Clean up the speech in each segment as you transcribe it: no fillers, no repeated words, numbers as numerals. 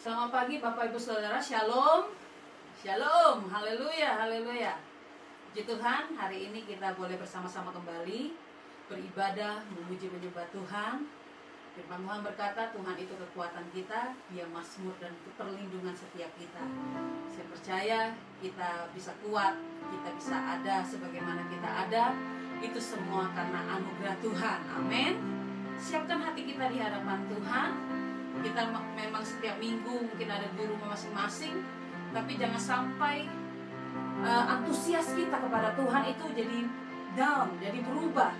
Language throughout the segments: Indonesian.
Selamat pagi Bapak Ibu Saudara, Shalom. Shalom, haleluya, haleluya. Puji Tuhan, hari ini kita boleh bersama-sama kembali beribadah, memuji menyembah Tuhan. Firman Tuhan berkata, Tuhan itu kekuatan kita, Dia mazmur dan perlindungan setiap kita. Saya percaya kita bisa kuat, kita bisa ada sebagaimana kita ada. Itu semua karena anugerah Tuhan, amin. Siapkan hati kita di hadapan Tuhan. Kita memang setiap minggu mungkin ada di rumah masing-masing, tapi jangan sampai antusias kita kepada Tuhan itu jadi down, jadi berubah.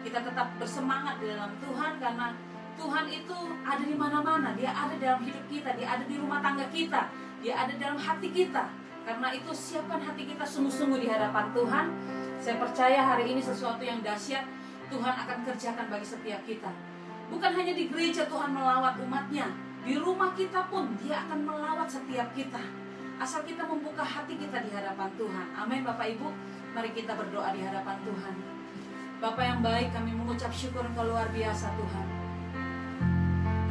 Kita tetap bersemangat di dalam Tuhan, karena Tuhan itu ada di mana-mana. Dia ada dalam hidup kita, Dia ada di rumah tangga kita, Dia ada dalam hati kita. Karena itu siapkan hati kita sungguh-sungguh di hadapan Tuhan. Saya percaya hari ini sesuatu yang dahsyat Tuhan akan kerjakan bagi setiap kita. Bukan hanya di gereja Tuhan melawat umatnya, di rumah kita pun Dia akan melawat setiap kita. Asal kita membuka hati kita di hadapan Tuhan. Amin Bapak Ibu, mari kita berdoa di hadapan Tuhan. Bapak yang baik, kami mengucap syukur Engkau luar biasa Tuhan.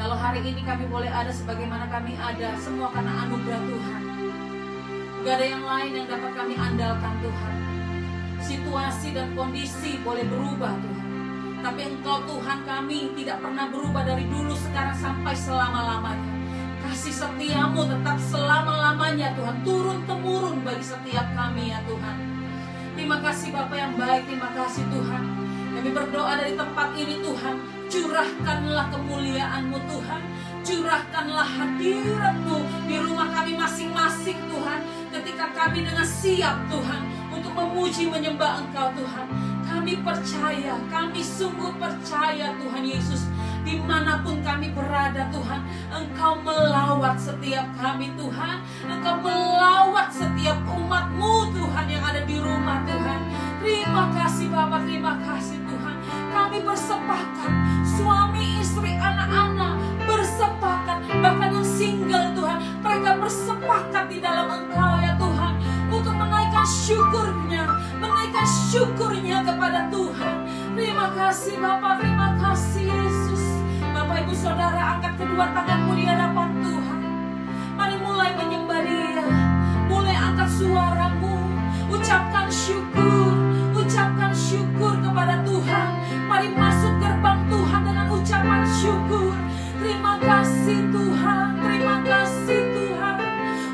Kalau hari ini kami boleh ada sebagaimana kami ada, semua karena anugerah Tuhan. Gak ada yang lain yang dapat kami andalkan Tuhan. Situasi dan kondisi boleh berubah Tuhan, tapi Engkau Tuhan kami tidak pernah berubah dari dulu, sekarang sampai selama-lamanya. Kasih setiamu tetap selama-lamanya Tuhan, turun-temurun bagi setiap kami ya Tuhan. Terima kasih Bapa yang baik, terima kasih Tuhan. Kami berdoa dari tempat ini Tuhan, curahkanlah kemuliaan-Mu Tuhan, curahkanlah hadirat-Mu di rumah kami masing-masing Tuhan. Ketika kami dengan siap Tuhan untuk memuji menyembah Engkau Tuhan, kami percaya, kami sungguh percaya Tuhan Yesus, dimanapun kami berada Tuhan, Engkau melawat setiap kami Tuhan, Engkau melawat setiap umat-Mu Tuhan yang ada di rumah Tuhan. Terima kasih Bapak, terima kasih Tuhan. Kami bersepakat, suami, istri, anak-anak bersepakat, bahkan yang single Tuhan, mereka bersepakat di dalam Engkau ya Tuhan, untuk menaikkan syukurnya kepada Tuhan. Terima kasih Bapak, terima kasih Yesus. Bapak Ibu Saudara, angkat kedua tanganmu di hadapan Tuhan. Mari mulai menyembah Dia, mulai angkat suaramu, ucapkan syukur kepada Tuhan. Mari masuk gerbang Tuhan dengan ucapan syukur. Terima kasih Tuhan, terima kasih Tuhan.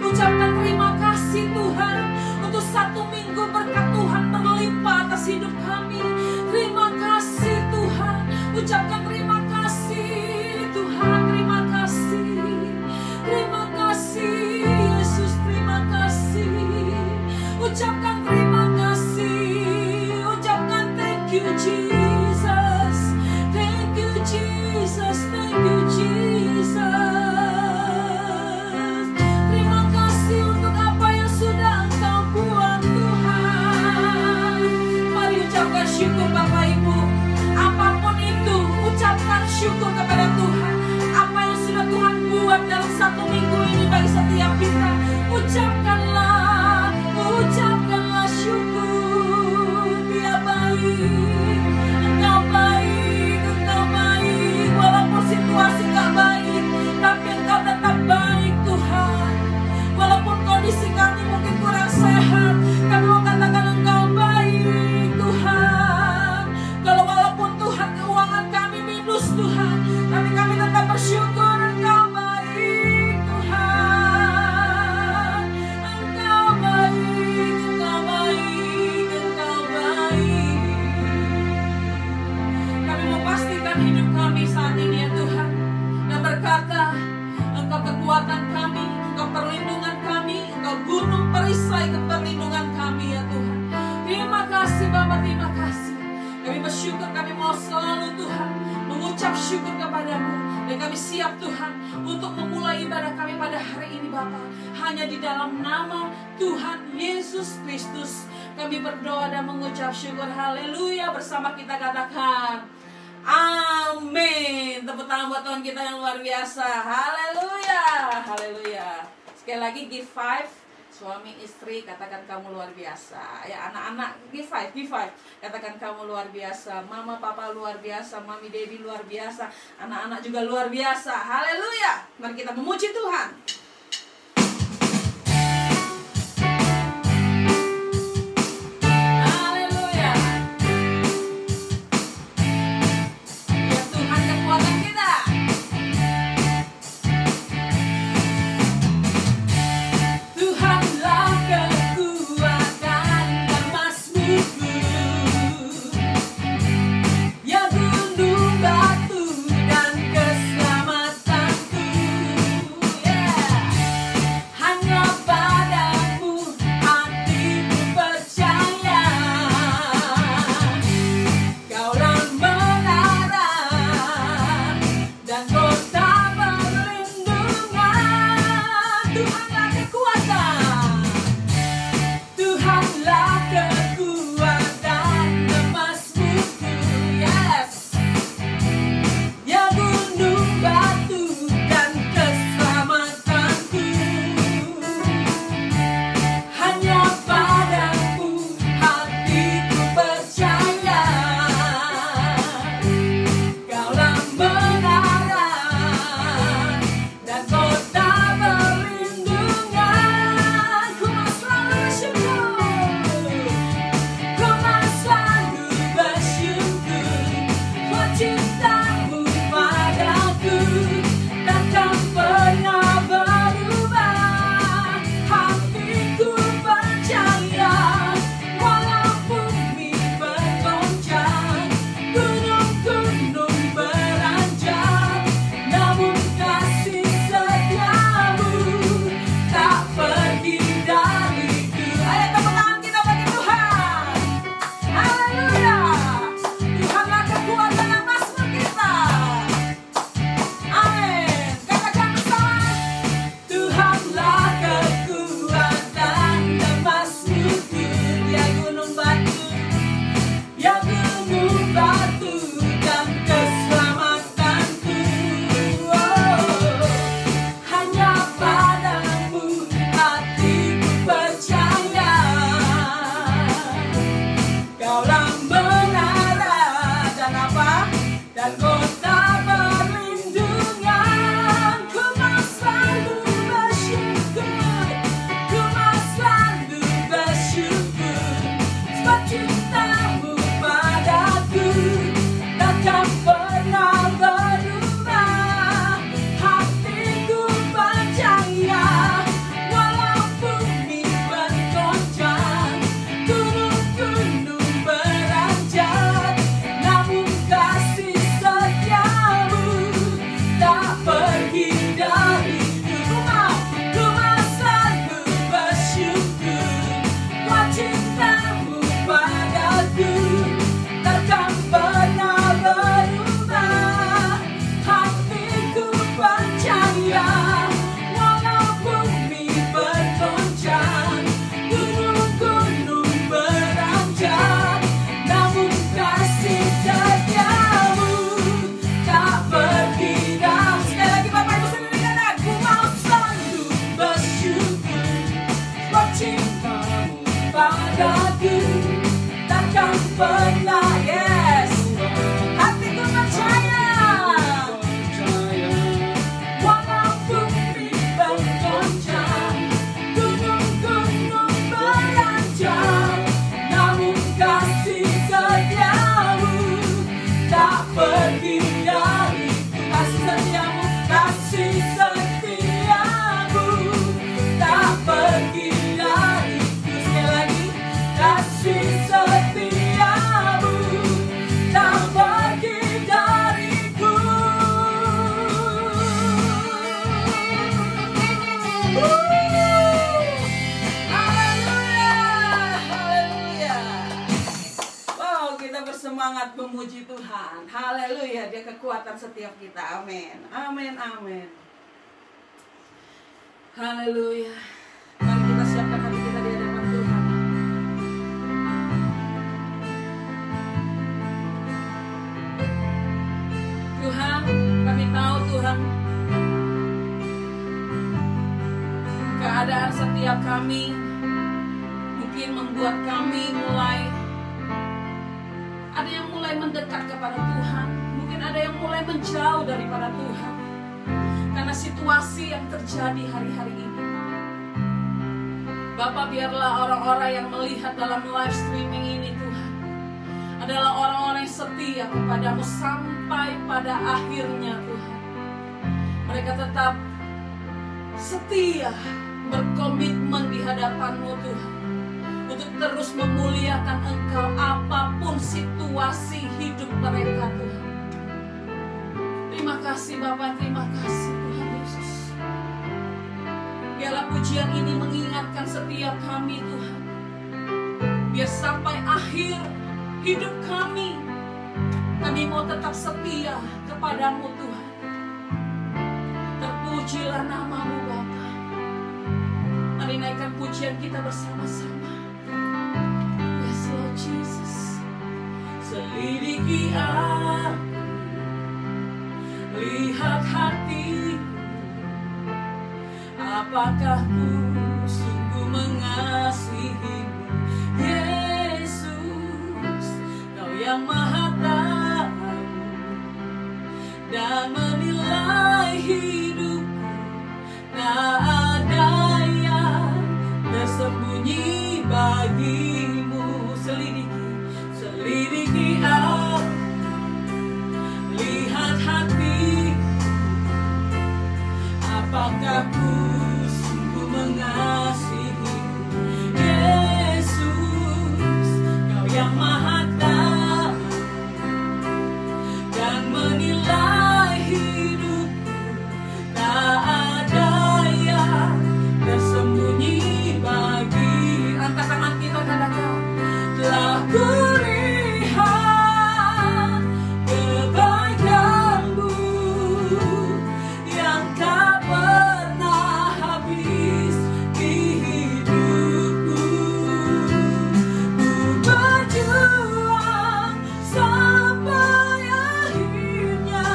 Ucapkan terima kasih Tuhan untuk satu minggu berkat Tuhan berlimpah atas hidup kami. Terima kasih Tuhan, ucapkan terima kasih Tuhan, terima kasih. Terima kasih Yesus, terima kasih. Ucapkan terima kasih, ucapkan thank you Jesus, thank you Jesus, thank you Jesus. Terima kasih untuk apa yang sudah Engkau buat Tuhan. Mari ucapkan syukur Bapak Ibu. Apapun itu, ucapkan syukur kepada Tuhan. Apa yang sudah Tuhan buat dalam satu minggu ini bagi setiap kita, ucapkanlah syukur. Dia baik, Engkau baik, Engkau baik. Walaupun situasi gak baik, tapi Engkau tetap baik Tuhan. Walaupun kondisi kami mungkin kurang sehat, kami mau katakan Engkau baik Tuhan. Kalau walaupun Tuhan keuangan kami minus Tuhan, tapi kami tetap bersyukur Engkau baik Tuhan. Engkau baik, Engkau baik, Engkau baik. Kami mau pastikan hidup kami saat ini ya Tuhan, dan berkata Engkau kekuatan kami, Engkau perlindungan kami, Engkau gunung perisai keperlindungan kami ya Tuhan. Terima kasih Bapak, terima kasih. Kami bersyukur, kami mau selalu Tuhan mengucap syukur kepadamu. Dan kami siap Tuhan untuk memulai ibadah kami pada hari ini Bapa. Hanya di dalam nama Tuhan Yesus Kristus kami berdoa dan mengucap syukur. Haleluya. Bersama kita katakan amin. Tepuk tangan buat Tuhan kita yang luar biasa. Haleluya, haleluya. Sekali lagi give 5 Suami istri, katakan kamu luar biasa. Ya, anak-anak, give five, katakan kamu luar biasa. Mama papa luar biasa, mami daddy luar biasa, anak-anak juga luar biasa. Haleluya. Mari kita memuji Tuhan. Haleluya. Ya Tuhan, kekuatan kita. Tuhanlah kekuatan dan masmurku, ya gunung batu dan keselamatanku. Hanya padamu hatiku percaya, Kaulah menara dan kota perlindungan. Tuhanlah kekuatan, Tuhanlah kekuatan dan masmurku. Yes, ya gunung batu dan keselamatanku. Hanya padamu hatiku percaya, Kaulah menara dan kota perlindungan. Ku mau selalu bersyukur, ku mau selalu bersyukur. Buat cintamu padaku takkan pernah berubah. Hatiku percaya, walau bumi bergoncang, gunung-gunung beranjak, namun kasih setiamu tak pergi dariku. Ayo tepuk tangan kita bagi Tuhan. Haleluya. Tuhanlah kekuatan dan masmur kita. Amin. Katakan bersama. Tuhanlah kekuatan dan masmurku, ya gunung batu, ya gunung batu dan keselamatanku. Hanya padamu hatiku percaya, Kaulah menara dan apa? Dan kota perlindungan. Ku mau selalu bersyukur, ku mau selalu bersyukur. Sebab cintamu padaku takkan pernah berubah. Hatiku percaya, walau bumi bergoncang, gunung-gunung beranjak, namun kasih setiamu tak pergi dariku. Ku mau selalu bersyukur, buat cintamu padaku takkan pernah berubah. Hatiku percaya, walau bumi bergoncang, gunung-gunung beranjak, namun kasih setiamu tak pergi dah. Sekali lagi Bapak Ibu sendiri kata, ku mau selalu bersyukur, buat cintamu padaku takkan pernah. Yes, hatiku percaya, walau bumi bergoncang, gunung-gunung beranjak, namun kasih setiamu tak pergi dariku. Kasih setiamu, kasih setiamu tak pergi dariku. Sekali lagi, kasih setiamu tak pergi dariku. Haleluya, haleluya. Wow, kita bersemangat memuji Tuhan. Haleluya, Dia kekuatan setiap kita. Amin, amin, amin. Haleluya. Mari kita siapkan hati kita di hadapan Tuhan. Tuhan, kami tahu Tuhan, keadaan setiap kami mungkin membuat kami ada yang mulai mendekat kepada Tuhan, mungkin ada yang mulai menjauh daripada Tuhan karena situasi yang terjadi hari-hari ini. Bapak, biarlah orang-orang yang melihat dalam live streaming ini Tuhan adalah orang-orang yang setia kepadamu sampai pada akhirnya Tuhan. Mereka tetap setia, berkomitmen di hadapan-Mu Tuhan, untuk terus memuliakan Engkau apapun situasi hidup mereka Tuhan. Terima kasih Bapa, terima kasih Tuhan Yesus. Biarlah pujian ini mengingatkan setiap kami Tuhan, biar sampai akhir hidup kami mau tetap setia kepadamu Tuhan. Terpujilah nama-Mu Bapa. Mari naikkan pujian kita bersama-sama. Yes Lord Jesus. Selidiki aku, lihat hatiku, apakah ku sungguh mengasihimu, Yesus. Kau yang maha tahu dan menilai hidupku, tak ada yang tersembunyi bagimu. Selidiki aku, lihat hati, apakah ku sungguh mengasihimu, Yesus. Kau yang maha tahu dan menilai hidupku, tak ada yang tersembunyi bagi. Angkat tangan kita, katakan, telah kulihat kebaikan-Mu yang tak pernah habis di hidupku. Ku berjuang sampai akhirnya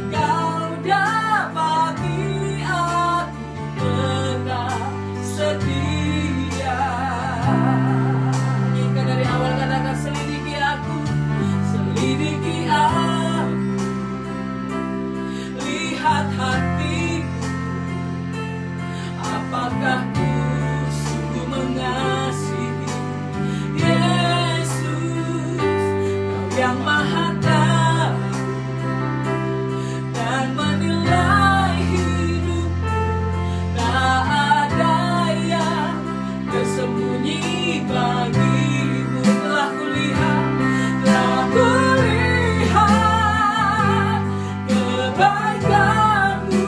Kau dapati aku tetap setia. Jika dari awal katakan, selidiki aku, lihat hatiku, apakah ku sungguh mengasihi, Yesus. Kau yang maha tahu dan menilai hidupku, tak ada yang tersembunyi bagimu. Telah kulihat kebaikan-Mu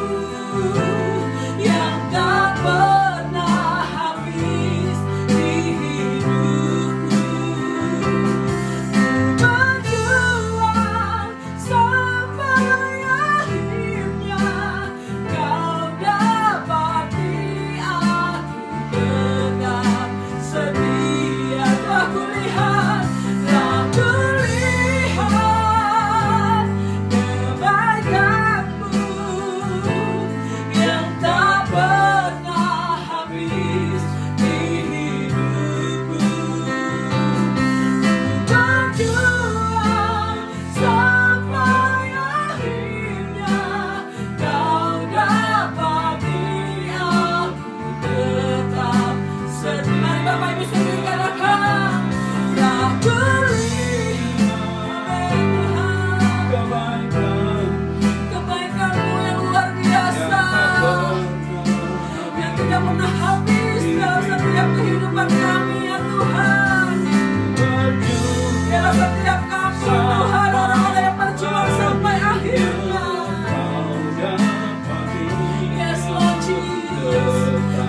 yang tak pernah habis di hidupku. Ku berjuang sampai akhirnya Kau dapati aku tetap setia. Telah kulihat kebaikan-Mu yang tak pernah habis di hidupku. Ku berjuang sampai akhirnya Kau dapati aku tetap setia. Mari Bapak Ibu sendiri katakan, telah kebaikan-Mu yang luar biasa, yang tidak pernah habis dalam setiap kehidupan kami ya Tuhan. Dalam setiap kami Tuhan, orang-orang yang berjuang sampai akhirnya. Yes Lord Jesus.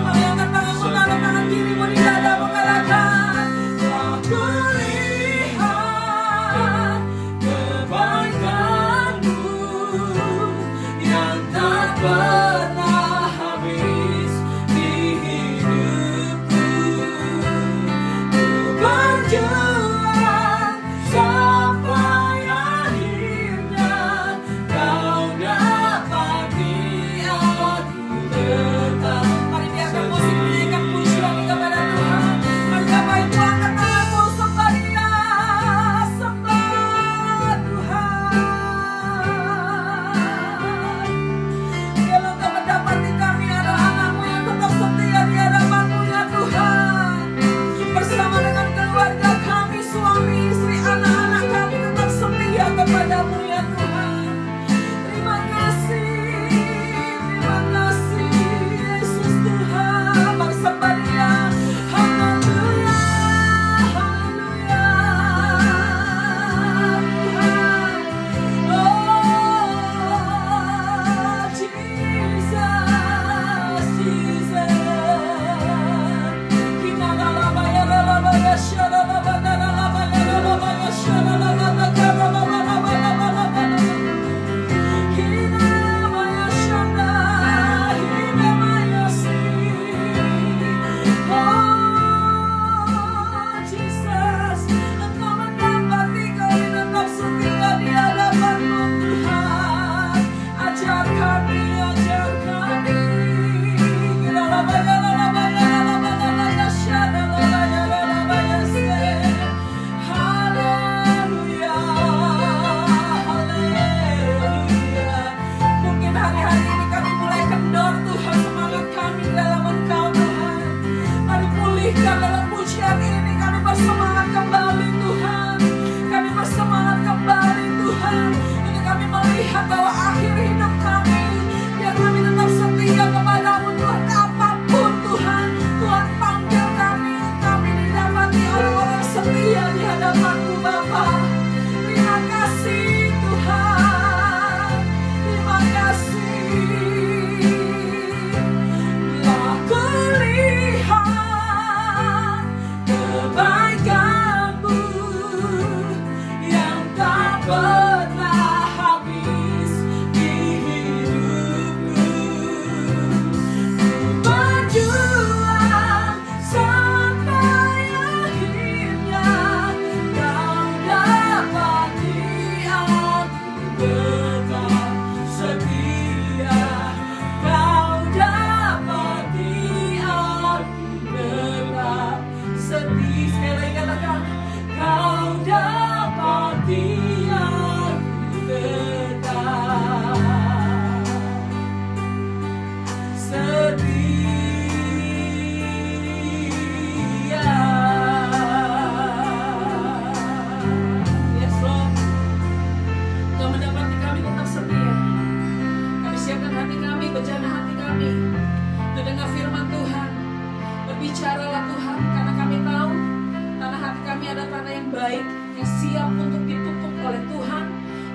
Mari angkat tanganmu, taruh tangan kirimu di dadamu, katakan, telah kulihat kebaikan-Mu melihat bahwa akhir hidup kami, biar kami tetap setia kepadamu Tuhan. Apapun Tuhan, Tuhan panggil kami, kami didapati orang-orang setia di hadapan-Mu Bapa. Terima kasih Tuhan, terima kasih. Telah kulihat kebaikan-Mu yang tak pernah habis di hidupku. Berjuang sampai akhirnya Kau dapati aku tetap setia. Kau dapati aku tetap setia. Sekali lagi katakan, Kau dapati aku tetap setia. Yes Lord, Kau mendapati kami tetap setia. Kami siapkan hati kami, bejana hati kami untuk dengar firman Tuhan. Berbicaralah Tuhan, karena kami tahu tanah hati kami adalah tanah yang baik, yang siap untuk ditutup oleh Tuhan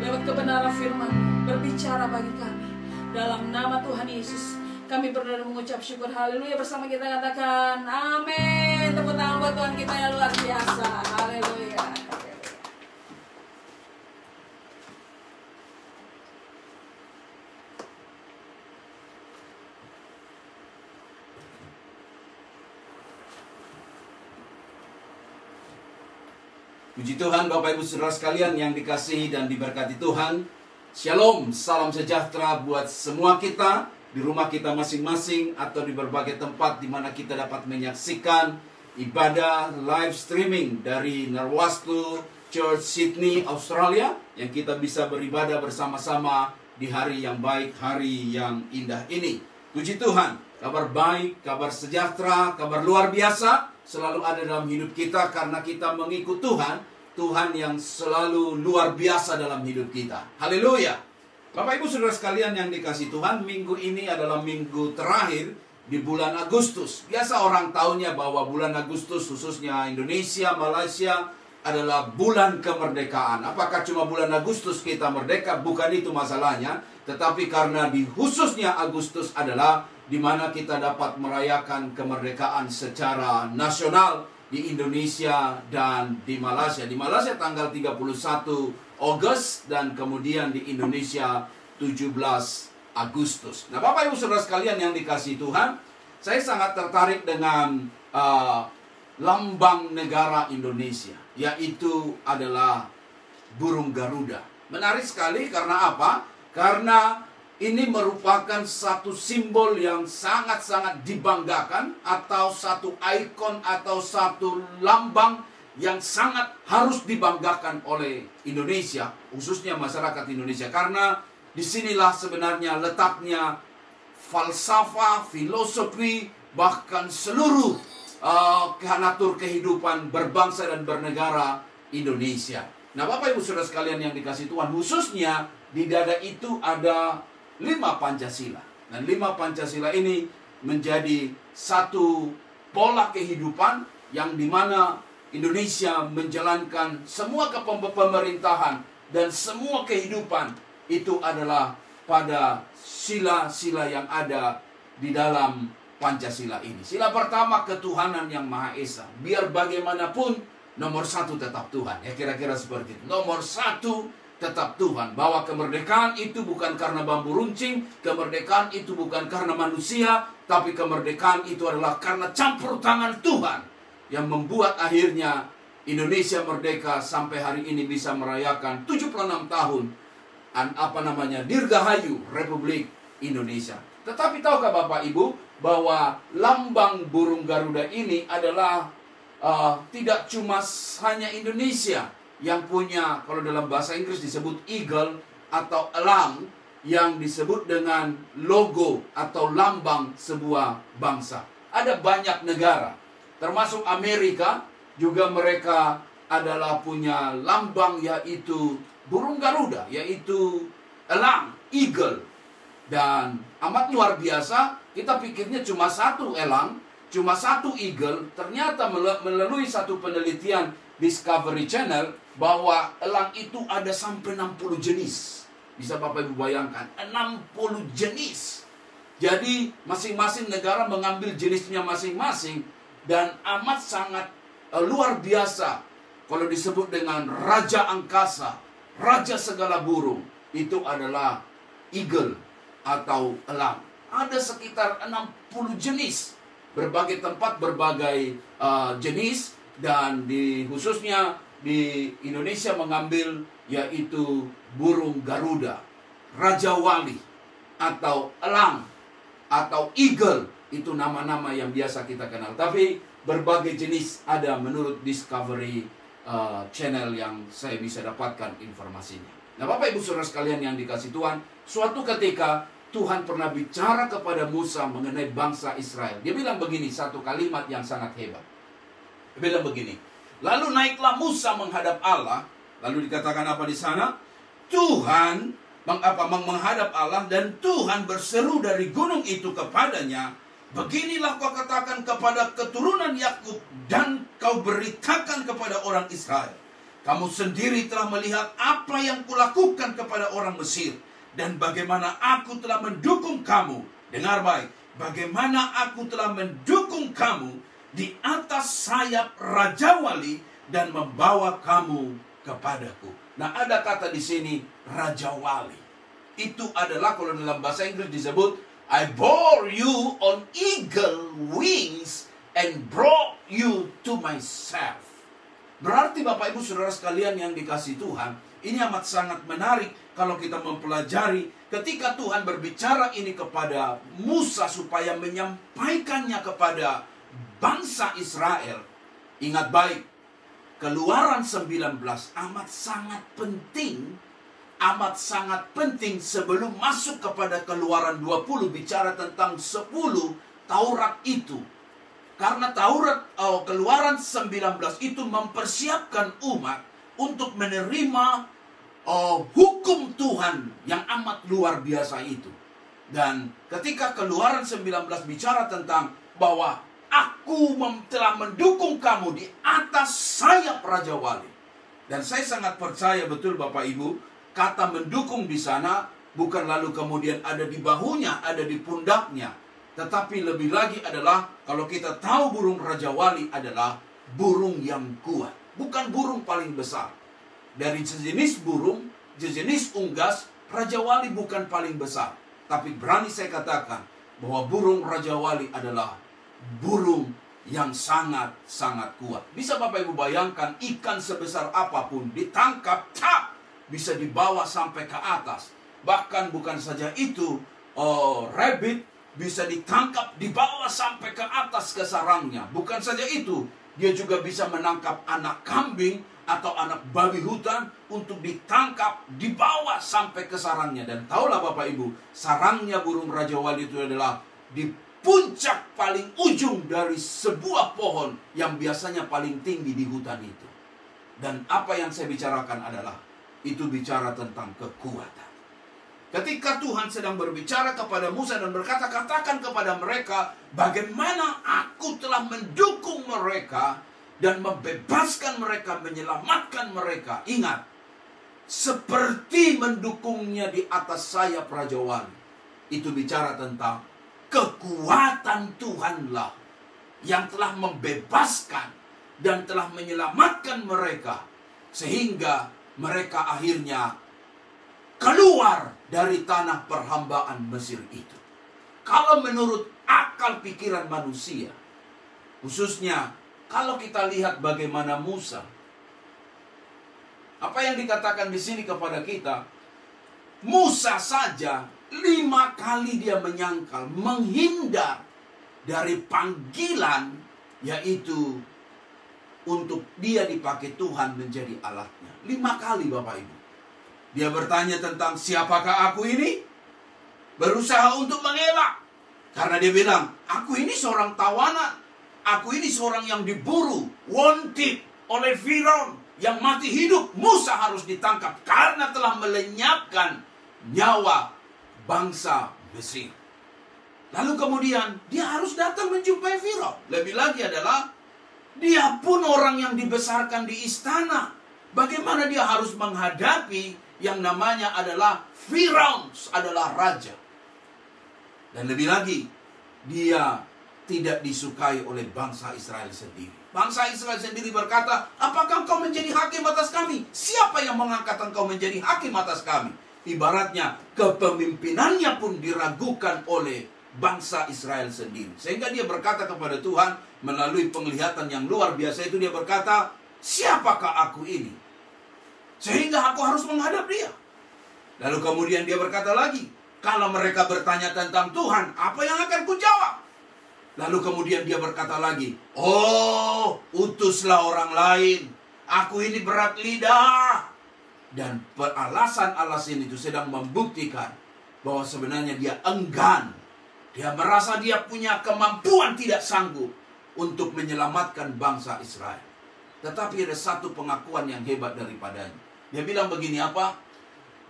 lewat kebenaran firman. Berbicara bagi kami. Dalam nama Tuhan Yesus kami berdoa dan mengucap syukur. Haleluya. Bersama kita katakan amin. Tepuk tangan buat Tuhan kita yang luar biasa. Haleluya. Puji Tuhan, Bapak Ibu Saudara sekalian yang dikasihi dan diberkati Tuhan. Shalom, salam sejahtera buat semua kita di rumah kita masing-masing atau di berbagai tempat di mana kita dapat menyaksikan ibadah live streaming dari Narwastu Church Sydney, Australia, yang kita bisa beribadah bersama-sama di hari yang baik, hari yang indah ini. Puji Tuhan, kabar baik, kabar sejahtera, kabar luar biasa selalu ada dalam hidup kita karena kita mengikut Tuhan. Tuhan yang selalu luar biasa dalam hidup kita. Haleluya. Bapak Ibu Saudara sekalian yang dikasihi Tuhan, minggu ini adalah minggu terakhir di bulan Agustus. Biasa orang tahunya bahwa bulan Agustus khususnya Indonesia, Malaysia adalah bulan kemerdekaan. Apakah cuma bulan Agustus kita merdeka? Bukan itu masalahnya. Tetapi karena di khususnya Agustus adalah di mana kita dapat merayakan kemerdekaan secara nasional di Indonesia dan di Malaysia. Di Malaysia tanggal 31 Agustus dan kemudian di Indonesia 17 Agustus. Nah, Bapak Ibu Saudara sekalian yang dikasihi Tuhan, saya sangat tertarik dengan lambang negara Indonesia, yaitu adalah burung Garuda. Menarik sekali karena apa? Karena ini merupakan satu simbol yang sangat-sangat dibanggakan, atau satu ikon atau satu lambang yang sangat harus dibanggakan oleh Indonesia, khususnya masyarakat Indonesia. Karena disinilah sebenarnya letaknya falsafah, filosofi, bahkan seluruh natur kehidupan berbangsa dan bernegara Indonesia. Nah, Bapak Ibu Saudara sekalian yang dikasihi Tuhan, khususnya di dada itu ada 5 Pancasila. Dan 5 Pancasila ini menjadi satu pola kehidupan yang dimana Indonesia menjalankan semua kepemerintahan dan semua kehidupan itu adalah pada sila-sila yang ada di dalam Pancasila ini. Sila pertama, ketuhanan yang Maha Esa. Biar bagaimanapun nomor 1 tetap Tuhan. Ya, kira-kira seperti itu. Nomor 1 tetap Tuhan. Bahwa kemerdekaan itu bukan karena bambu runcing, kemerdekaan itu bukan karena manusia, tapi kemerdekaan itu adalah karena campur tangan Tuhan yang membuat akhirnya Indonesia merdeka sampai hari ini bisa merayakan 76 tahun Dirgahayu Republik Indonesia. Tetapi tahukah Bapak Ibu bahwa lambang burung Garuda ini adalah tidak cuma hanya Indonesia yang punya, kalau dalam bahasa Inggris disebut eagle atau elang, yang disebut dengan logo atau lambang sebuah bangsa. Ada banyak negara, termasuk Amerika, juga mereka adalah punya lambang yaitu burung Garuda, yaitu elang, eagle. Dan amat luar biasa, kita pikirnya cuma satu elang, cuma satu eagle. Ternyata melalui satu penelitian Discovery Channel, bahwa elang itu ada sampai 60 jenis. Bisa Bapak Ibu bayangkan, 60 jenis. Jadi masing-masing negara mengambil jenisnya masing-masing. Dan amat sangat luar biasa. Kalau disebut dengan raja angkasa, raja segala burung, itu adalah eagle atau elang. Ada sekitar 60 jenis. Berbagai tempat, berbagai jenis. Dan khususnya di Indonesia mengambil yaitu burung Garuda, Raja Wali, atau elang, atau eagle. Itu nama-nama yang biasa kita kenal. Tapi berbagai jenis ada menurut Discovery Channel yang saya bisa dapatkan informasinya. Nah, Bapak Ibu Saudara sekalian yang dikasih Tuhan, suatu ketika Tuhan pernah bicara kepada Musa mengenai bangsa Israel. Dia bilang begini, satu kalimat yang sangat hebat. Dia bilang begini, lalu naiklah Musa menghadap Allah. Lalu dikatakan apa di sana? Tuhan menghadap Allah, dan Tuhan berseru dari gunung itu kepadanya, beginilah kau katakan kepada keturunan Yakub, dan kau beritakan kepada orang Israel, kamu sendiri telah melihat apa yang kulakukan kepada orang Mesir, dan bagaimana aku telah mendukung kamu. Dengar baik, bagaimana aku telah mendukung kamu di atas sayap Raja Wali dan membawa kamu kepadaku. Nah, ada kata di sini Raja Wali. Itu adalah kalau dalam bahasa Inggris disebut I bore you on eagle wings and brought you to myself. Berarti Bapak Ibu Saudara sekalian yang dikasih Tuhan, ini amat sangat menarik kalau kita mempelajari ketika Tuhan berbicara ini kepada Musa supaya menyampaikannya kepada bangsa Israel. Ingat baik, Keluaran 19 amat sangat penting. Amat sangat penting sebelum masuk kepada Keluaran 20 bicara tentang 10 Taurat itu. Karena Keluaran 19 itu mempersiapkan umat untuk menerima hukum Tuhan yang amat luar biasa itu. Dan ketika Keluaran 19 bicara tentang bahwa aku telah mendukung kamu di atas sayap Raja Wali. Dan saya sangat percaya betul Bapak Ibu, kata mendukung di sana bukan lalu kemudian ada di bahunya, ada di pundaknya. Tetapi lebih lagi adalah kalau kita tahu burung Raja Wali adalah burung yang kuat. Bukan burung paling besar. Dari sejenis burung, sejenis unggas, Raja Wali bukan paling besar. Tapi berani saya katakan bahwa burung Raja Wali adalah burung yang sangat-sangat kuat. Bisa Bapak Ibu bayangkan ikan sebesar apapun ditangkap, bisa dibawa sampai ke atas. Bahkan bukan saja itu, rabbit bisa ditangkap, dibawa sampai ke atas ke sarangnya. Bukan saja itu, dia juga bisa menangkap anak kambing atau anak babi hutan untuk ditangkap, dibawa sampai ke sarangnya. Dan tahulah Bapak Ibu, sarangnya burung Raja Wali itu adalah di puncak paling ujung dari sebuah pohon yang biasanya paling tinggi di hutan itu. Dan apa yang saya bicarakan adalah itu bicara tentang kekuatan. Ketika Tuhan sedang berbicara kepada Musa dan berkata, katakan kepada mereka bagaimana aku telah mendukung mereka dan membebaskan mereka, menyelamatkan mereka. Ingat, seperti mendukungnya di atas sayap Raja Wali. Itu bicara tentang kekuatan Tuhanlah yang telah membebaskan dan telah menyelamatkan mereka, sehingga mereka akhirnya keluar dari tanah perhambaan Mesir itu. Kalau menurut akal pikiran manusia, khususnya kalau kita lihat bagaimana Musa, apa yang dikatakan di sini kepada kita, Musa saja 5 kali dia menyangkal, menghindar dari panggilan, yaitu untuk dia dipakai Tuhan menjadi alatnya. 5 kali Bapak Ibu. Dia bertanya tentang siapakah aku ini? Berusaha untuk mengelak. Karena dia bilang, aku ini seorang tawanan. Aku ini seorang yang diburu, wanted oleh Firaun, yang mati hidup. Musa harus ditangkap karena telah melenyapkan nyawa bangsa Mesir. Lalu kemudian dia harus datang menjumpai Firaun. Lebih lagi adalah dia pun orang yang dibesarkan di istana. Bagaimana dia harus menghadapi yang namanya adalah Firaun, adalah raja. Dan lebih lagi, dia tidak disukai oleh bangsa Israel sendiri. Bangsa Israel sendiri berkata, apakah engkau menjadi hakim atas kami? Siapa yang mengangkat engkau menjadi hakim atas kami? Ibaratnya kepemimpinannya pun diragukan oleh bangsa Israel sendiri. Sehingga dia berkata kepada Tuhan melalui penglihatan yang luar biasa itu, dia berkata, siapakah aku ini? Sehingga aku harus menghadap dia. Lalu kemudian dia berkata lagi, kalau mereka bertanya tentang Tuhan, apa yang akan kujawab? Lalu kemudian dia berkata lagi, oh, utuslah orang lain. Aku ini berat lidah. Dan alasan-alasan itu sedang membuktikan bahwa sebenarnya dia enggan. Dia merasa dia punya kemampuan tidak sanggup untuk menyelamatkan bangsa Israel. Tetapi ada satu pengakuan yang hebat daripadanya. Dia bilang begini apa?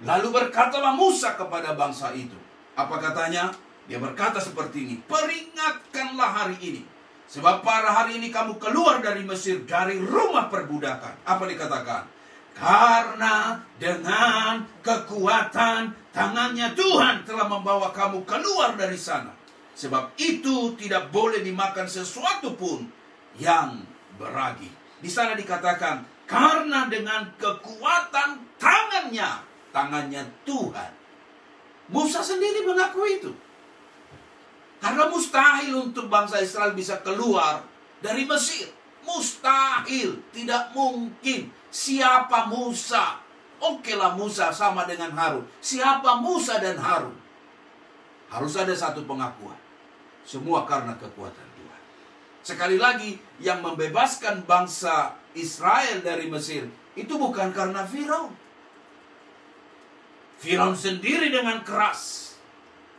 Lalu berkatalah Musa kepada bangsa itu. Apa katanya? Dia berkata seperti ini. Peringatkanlah hari ini. Sebab pada hari ini kamu keluar dari Mesir, dari rumah perbudakan. Apa dikatakan? Karena dengan kekuatan tangannya Tuhan telah membawa kamu keluar dari sana. Sebab itu tidak boleh dimakan sesuatu pun yang beragi. Di sana dikatakan, karena dengan kekuatan tangannya Tuhan. Musa sendiri mengakui itu. Karena mustahil untuk bangsa Israel bisa keluar dari Mesir. Mustahil, tidak mungkin. Siapa Musa? Okelah Musa sama dengan Harun. Siapa Musa dan Harun? Harus ada satu pengakuan. Semua karena kekuatan Tuhan. Sekali lagi, yang membebaskan bangsa Israel dari Mesir itu bukan karena Firaun. Firaun sendiri dengan keras,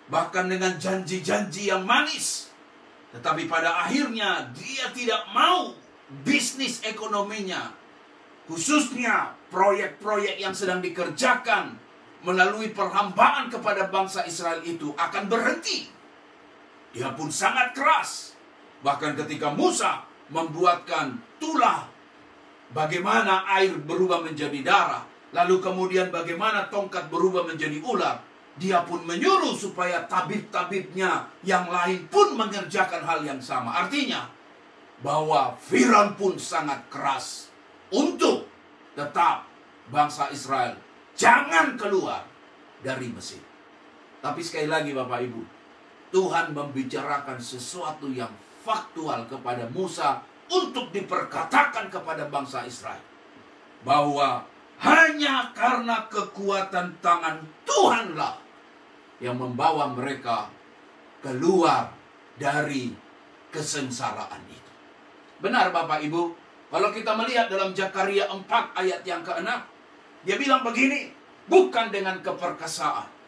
bahkan dengan janji-janji yang manis. Tetapi pada akhirnya dia tidak mau bisnis ekonominya, khususnya proyek-proyek yang sedang dikerjakan melalui perhambaan kepada bangsa Israel itu akan berhenti. Dia pun sangat keras. Bahkan ketika Musa membuatkan tulah, bagaimana air berubah menjadi darah, lalu kemudian bagaimana tongkat berubah menjadi ular, dia pun menyuruh supaya tabib-tabibnya yang lain pun mengerjakan hal yang sama. Artinya bahwa Firaun pun sangat keras untuk tetap bangsa Israel jangan keluar dari Mesir. Tapi sekali lagi Bapak Ibu, Tuhan membicarakan sesuatu yang faktual kepada Musa untuk diperkatakan kepada bangsa Israel. Bahwa hanya karena kekuatan tangan Tuhanlah yang membawa mereka keluar dari kesengsaraan itu. Benar Bapak Ibu, kalau kita melihat dalam Zakaria 4 ayat yang ke-6, dia bilang begini, bukan dengan keperkasaan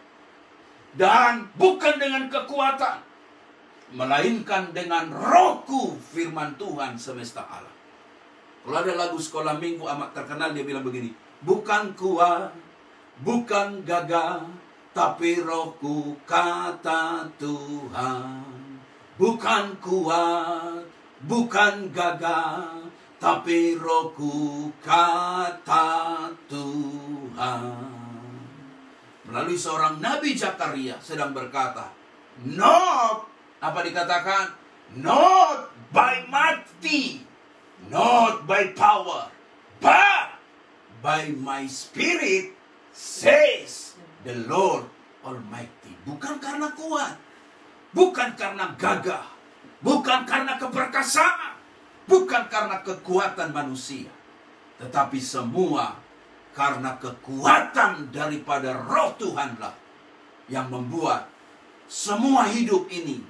dan bukan dengan kekuatan, melainkan dengan Rohku, firman Tuhan semesta alam. Kalau ada lagu sekolah minggu amat terkenal, dia bilang begini, bukan kuat, bukan gagah, tapi Rohku, kata Tuhan. Bukan kuat, bukan gagah, tapi Rohku, kata Tuhan. Melalui seorang Nabi Zakaria sedang berkata, not, apa dikatakan? Not by mighty, not by power, but by my spirit, says the Lord Almighty. Bukan karena kuat, bukan karena gagah, bukan karena keperkasaan, bukan karena kekuatan manusia, tetapi semua karena kekuatan daripada Roh Tuhanlah yang membuat semua hidup ini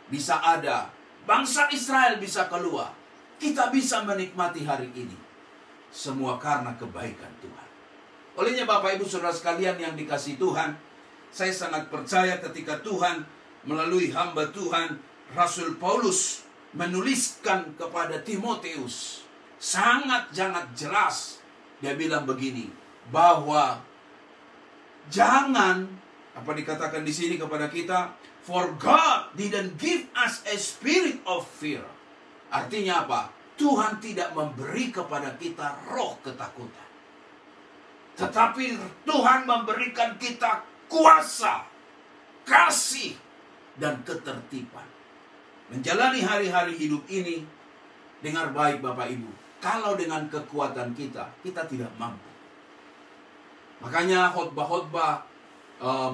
bisa ada. Bangsa Israel bisa keluar. Kita bisa menikmati hari ini. Semua karena kebaikan Tuhan. Olehnya Bapak Ibu Saudara sekalian yang dikasihi Tuhan, saya sangat percaya ketika Tuhan melalui hamba Tuhan Rasul Paulus menuliskan kepada Timotius, sangat jelas dia bilang begini, bahwa Jangan, apa dikatakan di sini kepada kita? For God didn't give us a spirit of fear. Artinya apa? Tuhan tidak memberi kepada kita roh ketakutan. Tetapi Tuhan memberikan kita kuasa, kasih, dan ketertiban. Menjalani hari-hari hidup ini, dengar baik Bapak Ibu, kalau dengan kekuatan kita tidak mampu. Makanya khotbah-khotbah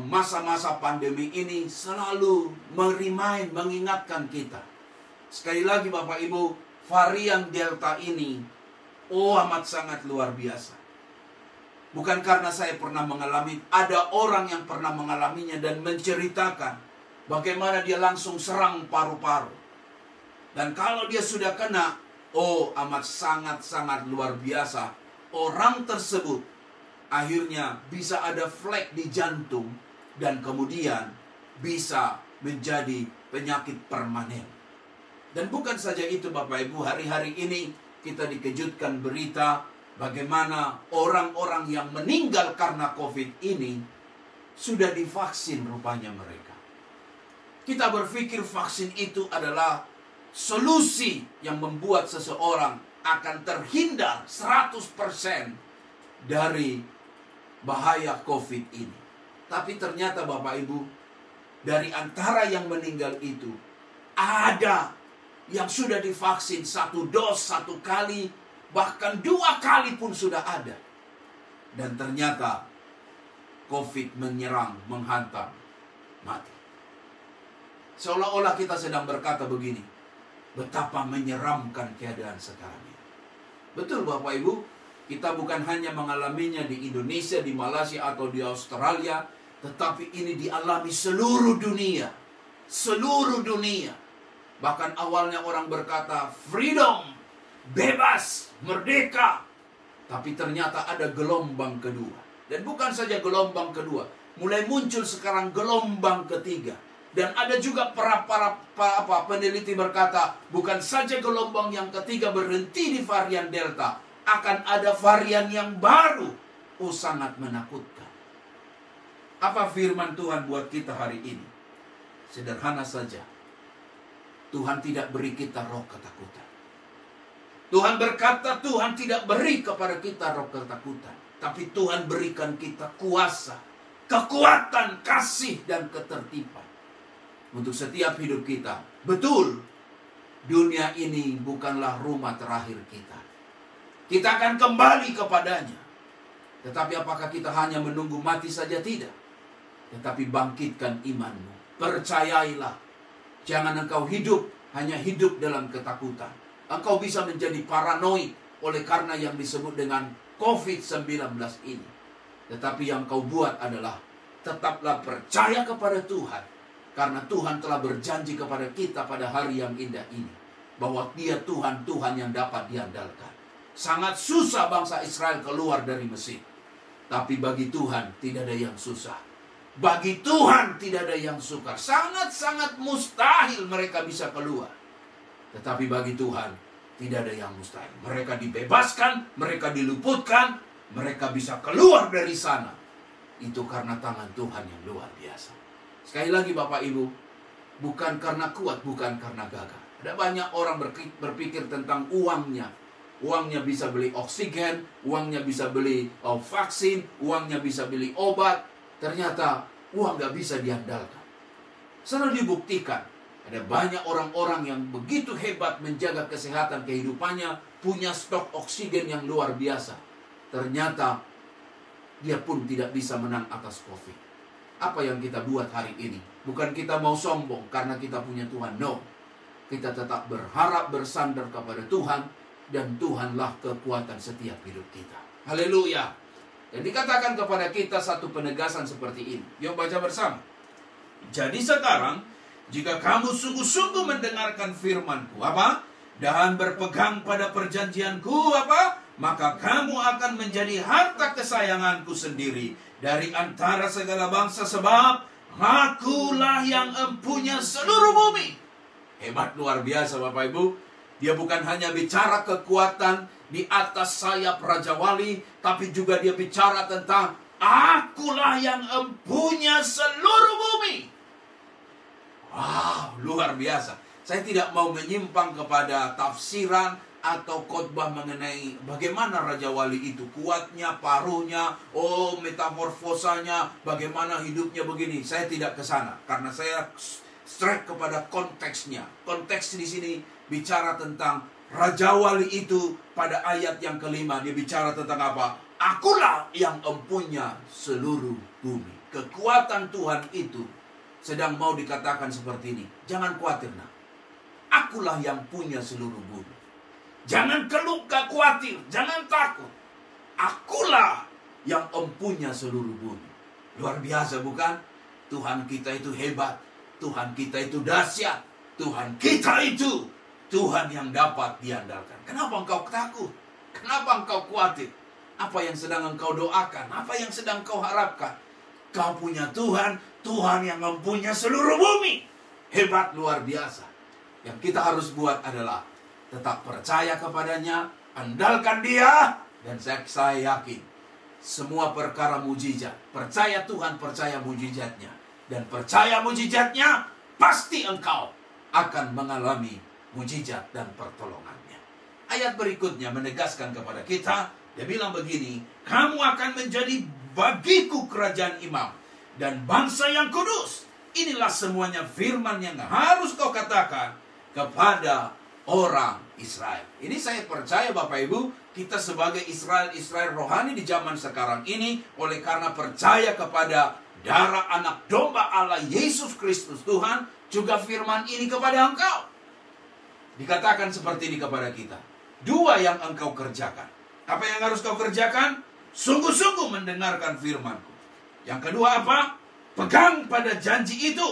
masa-masa pandemi ini selalu mengingatkan kita. Sekali lagi Bapak Ibu, varian Delta ini amat sangat luar biasa. Bukan karena saya pernah mengalami, ada orang yang pernah mengalaminya dan menceritakan bagaimana dia langsung serang paru-paru. Dan kalau dia sudah kena, amat sangat-sangat luar biasa. Orang tersebut akhirnya bisa ada flek di jantung dan kemudian bisa menjadi penyakit permanen. Dan bukan saja itu Bapak Ibu, hari-hari ini kita dikejutkan berita bagaimana orang-orang yang meninggal karena COVID ini sudah divaksin rupanya mereka. Kita berpikir vaksin itu adalah solusi yang membuat seseorang akan terhindar 100% dari bahaya COVID ini. Tapi ternyata Bapak Ibu, dari antara yang meninggal itu, ada yang sudah divaksin 1 dos 1 kali, bahkan 2 kali pun sudah ada. Dan ternyata COVID menyerang, menghantam, mati. Seolah-olah kita sedang berkata begini, betapa menyeramkan keadaan sekarang ini. Betul Bapak Ibu, kita bukan hanya mengalaminya di Indonesia, di Malaysia atau di Australia, tetapi ini dialami seluruh dunia. Seluruh dunia. Bahkan awalnya orang berkata freedom, bebas, merdeka. Tapi ternyata ada gelombang kedua. Dan bukan saja gelombang kedua, mulai muncul sekarang gelombang ketiga. Dan ada juga para peneliti berkata, bukan saja gelombang yang ketiga berhenti di varian Delta, akan ada varian yang baru. Sangat menakutkan. Apa firman Tuhan buat kita hari ini? Sederhana saja. Tuhan tidak beri kita roh ketakutan. Tuhan berkata Tuhan tidak beri kepada kita roh ketakutan. Tapi Tuhan berikan kita kuasa, kekuatan, kasih, dan ketertiban. Untuk setiap hidup kita. Betul, dunia ini bukanlah rumah terakhir kita. Kita akan kembali kepadanya. Tetapi apakah kita hanya menunggu mati saja? Tidak. Tetapi bangkitkan imanmu. Percayailah. Jangan engkau hanya hidup dalam ketakutan. Engkau bisa menjadi paranoid oleh karena yang disebut dengan COVID-19 ini. Tetapi yang kau buat adalah tetaplah percaya kepada Tuhan. Karena Tuhan telah berjanji kepada kita pada hari yang indah ini. Bahwa Dia Tuhan yang dapat diandalkan. Sangat susah bangsa Israel keluar dari Mesir. Tapi bagi Tuhan tidak ada yang susah. Bagi Tuhan tidak ada yang sukar. Sangat-sangat mustahil mereka bisa keluar. Tetapi bagi Tuhan tidak ada yang mustahil. Mereka dibebaskan, mereka diluputkan, mereka bisa keluar dari sana. Itu karena tangan Tuhan yang luar biasa. Sekali lagi Bapak Ibu, bukan karena kuat, bukan karena gagah. Ada banyak orang berpikir tentang uangnya. Uangnya bisa beli oksigen, uangnya bisa beli vaksin, uangnya bisa beli obat. Ternyata uang gak bisa diandalkan. Selalu dibuktikan. Ada banyak orang-orang yang begitu hebat menjaga kesehatan kehidupannya, punya stok oksigen yang luar biasa. Ternyata dia pun tidak bisa menang atas COVID. Apa yang kita buat hari ini? Bukan kita mau sombong karena kita punya Tuhan. No. Kita tetap berharap bersandar kepada Tuhan. Dan Tuhanlah kekuatan setiap hidup kita. Haleluya. Dan dikatakan kepada kita satu penegasan seperti ini. Yuk baca bersama. Jadi sekarang, jika kamu sungguh-sungguh mendengarkan firman-Ku, apa? Dan berpegang pada perjanjian-Ku, apa? Maka kamu akan menjadi harta kesayangan-Ku sendiri dari antara segala bangsa, sebab Akulah yang empunya seluruh bumi. Hebat luar biasa Bapak Ibu. Dia bukan hanya bicara kekuatan di atas sayap Raja Wali, tapi juga dia bicara tentang Akulah yang empunya seluruh bumi. Wow, luar biasa. Saya tidak mau menyimpang kepada tafsiran atau khotbah mengenai bagaimana Raja Wali itu, kuatnya, paruhnya, metamorfosanya, bagaimana hidupnya begini. Saya tidak ke sana karena saya strike kepada konteksnya. Konteks di sini bicara tentang Raja Wali itu pada ayat yang kelima. Dia bicara tentang apa? Akulah yang empunya seluruh bumi. Kekuatan Tuhan itu sedang mau dikatakan seperti ini. Jangan khawatir, nak. Akulah yang punya seluruh bumi. Jangan khawatir, jangan takut. Akulah yang empunya seluruh bumi. Luar biasa, bukan? Tuhan kita itu hebat. Tuhan kita itu dahsyat. Tuhan kita itu Tuhan yang dapat diandalkan. Kenapa engkau takut? Kenapa engkau khawatir? Apa yang sedang engkau doakan? Apa yang sedang kau harapkan? Kau punya Tuhan, Tuhan yang mempunyai seluruh bumi. Hebat, luar biasa. Yang kita harus buat adalah tetap percaya kepadanya, andalkan Dia, dan saya yakin semua perkara mujizat. Percaya Tuhan, percaya mujizatnya, dan percaya mujizatnya, pasti engkau akan mengalami mujizat dan pertolongannya. Ayat berikutnya menegaskan kepada kita, dia bilang begini, kamu akan menjadi bagiku kerajaan imam dan bangsa yang kudus. Inilah semuanya firman yang harus kau katakan kepada orang Israel. Ini saya percaya Bapak Ibu, kita sebagai Israel rohani di zaman sekarang ini, oleh karena percaya kepada darah anak domba Allah Yesus Kristus Tuhan, juga firman ini kepada engkau. Dikatakan seperti ini kepada kita. Dua yang engkau kerjakan. Apa yang harus kau kerjakan? Sungguh-sungguh mendengarkan firman-Ku. Yang kedua apa? Pegang pada janji itu.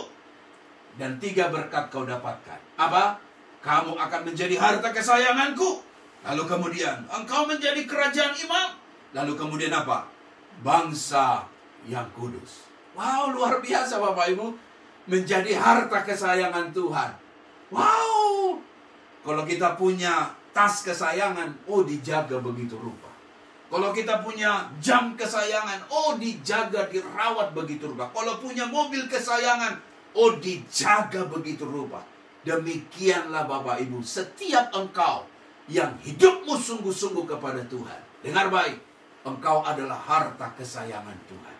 Dan 3 berkat kau dapatkan. Apa? Kamu akan menjadi harta kesayangan-Ku. Lalu kemudian engkau menjadi kerajaan imam. Lalu kemudian apa? Bangsa yang kudus. Wow, luar biasa Bapak Ibu. Menjadi harta kesayangan Tuhan. Wow. Kalau kita punya tas kesayangan, dijaga begitu rupa. Kalau kita punya jam kesayangan, dijaga, dirawat begitu rupa. Kalau punya mobil kesayangan, dijaga begitu rupa. Demikianlah Bapak Ibu, setiap engkau yang hidupmu sungguh-sungguh kepada Tuhan. Dengar baik, engkau adalah harta kesayangan Tuhan.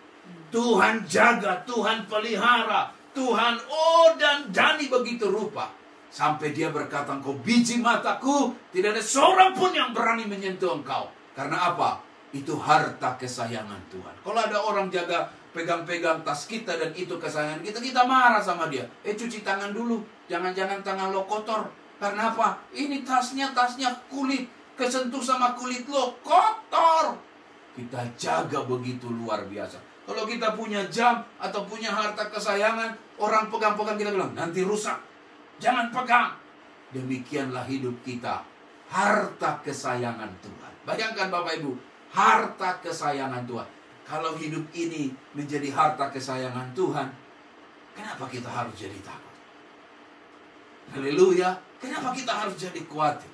Tuhan jaga, Tuhan pelihara, Tuhan dan dani begitu rupa. Sampai Dia berkata, engkau biji mataku, tidak ada seorang pun yang berani menyentuh engkau. Karena apa? Itu harta kesayangan Tuhan. Kalau ada orang jaga, pegang-pegang tas kita dan itu kesayangan kita, kita marah sama dia. Cuci tangan dulu, jangan-jangan tangan lo kotor. Karena apa? Ini tasnya kulit, kesentuh sama kulit lo, kotor. Kita jaga begitu luar biasa. Kalau kita punya jam atau punya harta kesayangan, orang pegang-pegang kita bilang, nanti rusak. Jangan pegang. Demikianlah hidup kita. Harta kesayangan Tuhan. Bayangkan Bapak Ibu, harta kesayangan Tuhan. Kalau hidup ini menjadi harta kesayangan Tuhan, kenapa kita harus jadi takut? Haleluya. Kenapa kita harus jadi khawatir?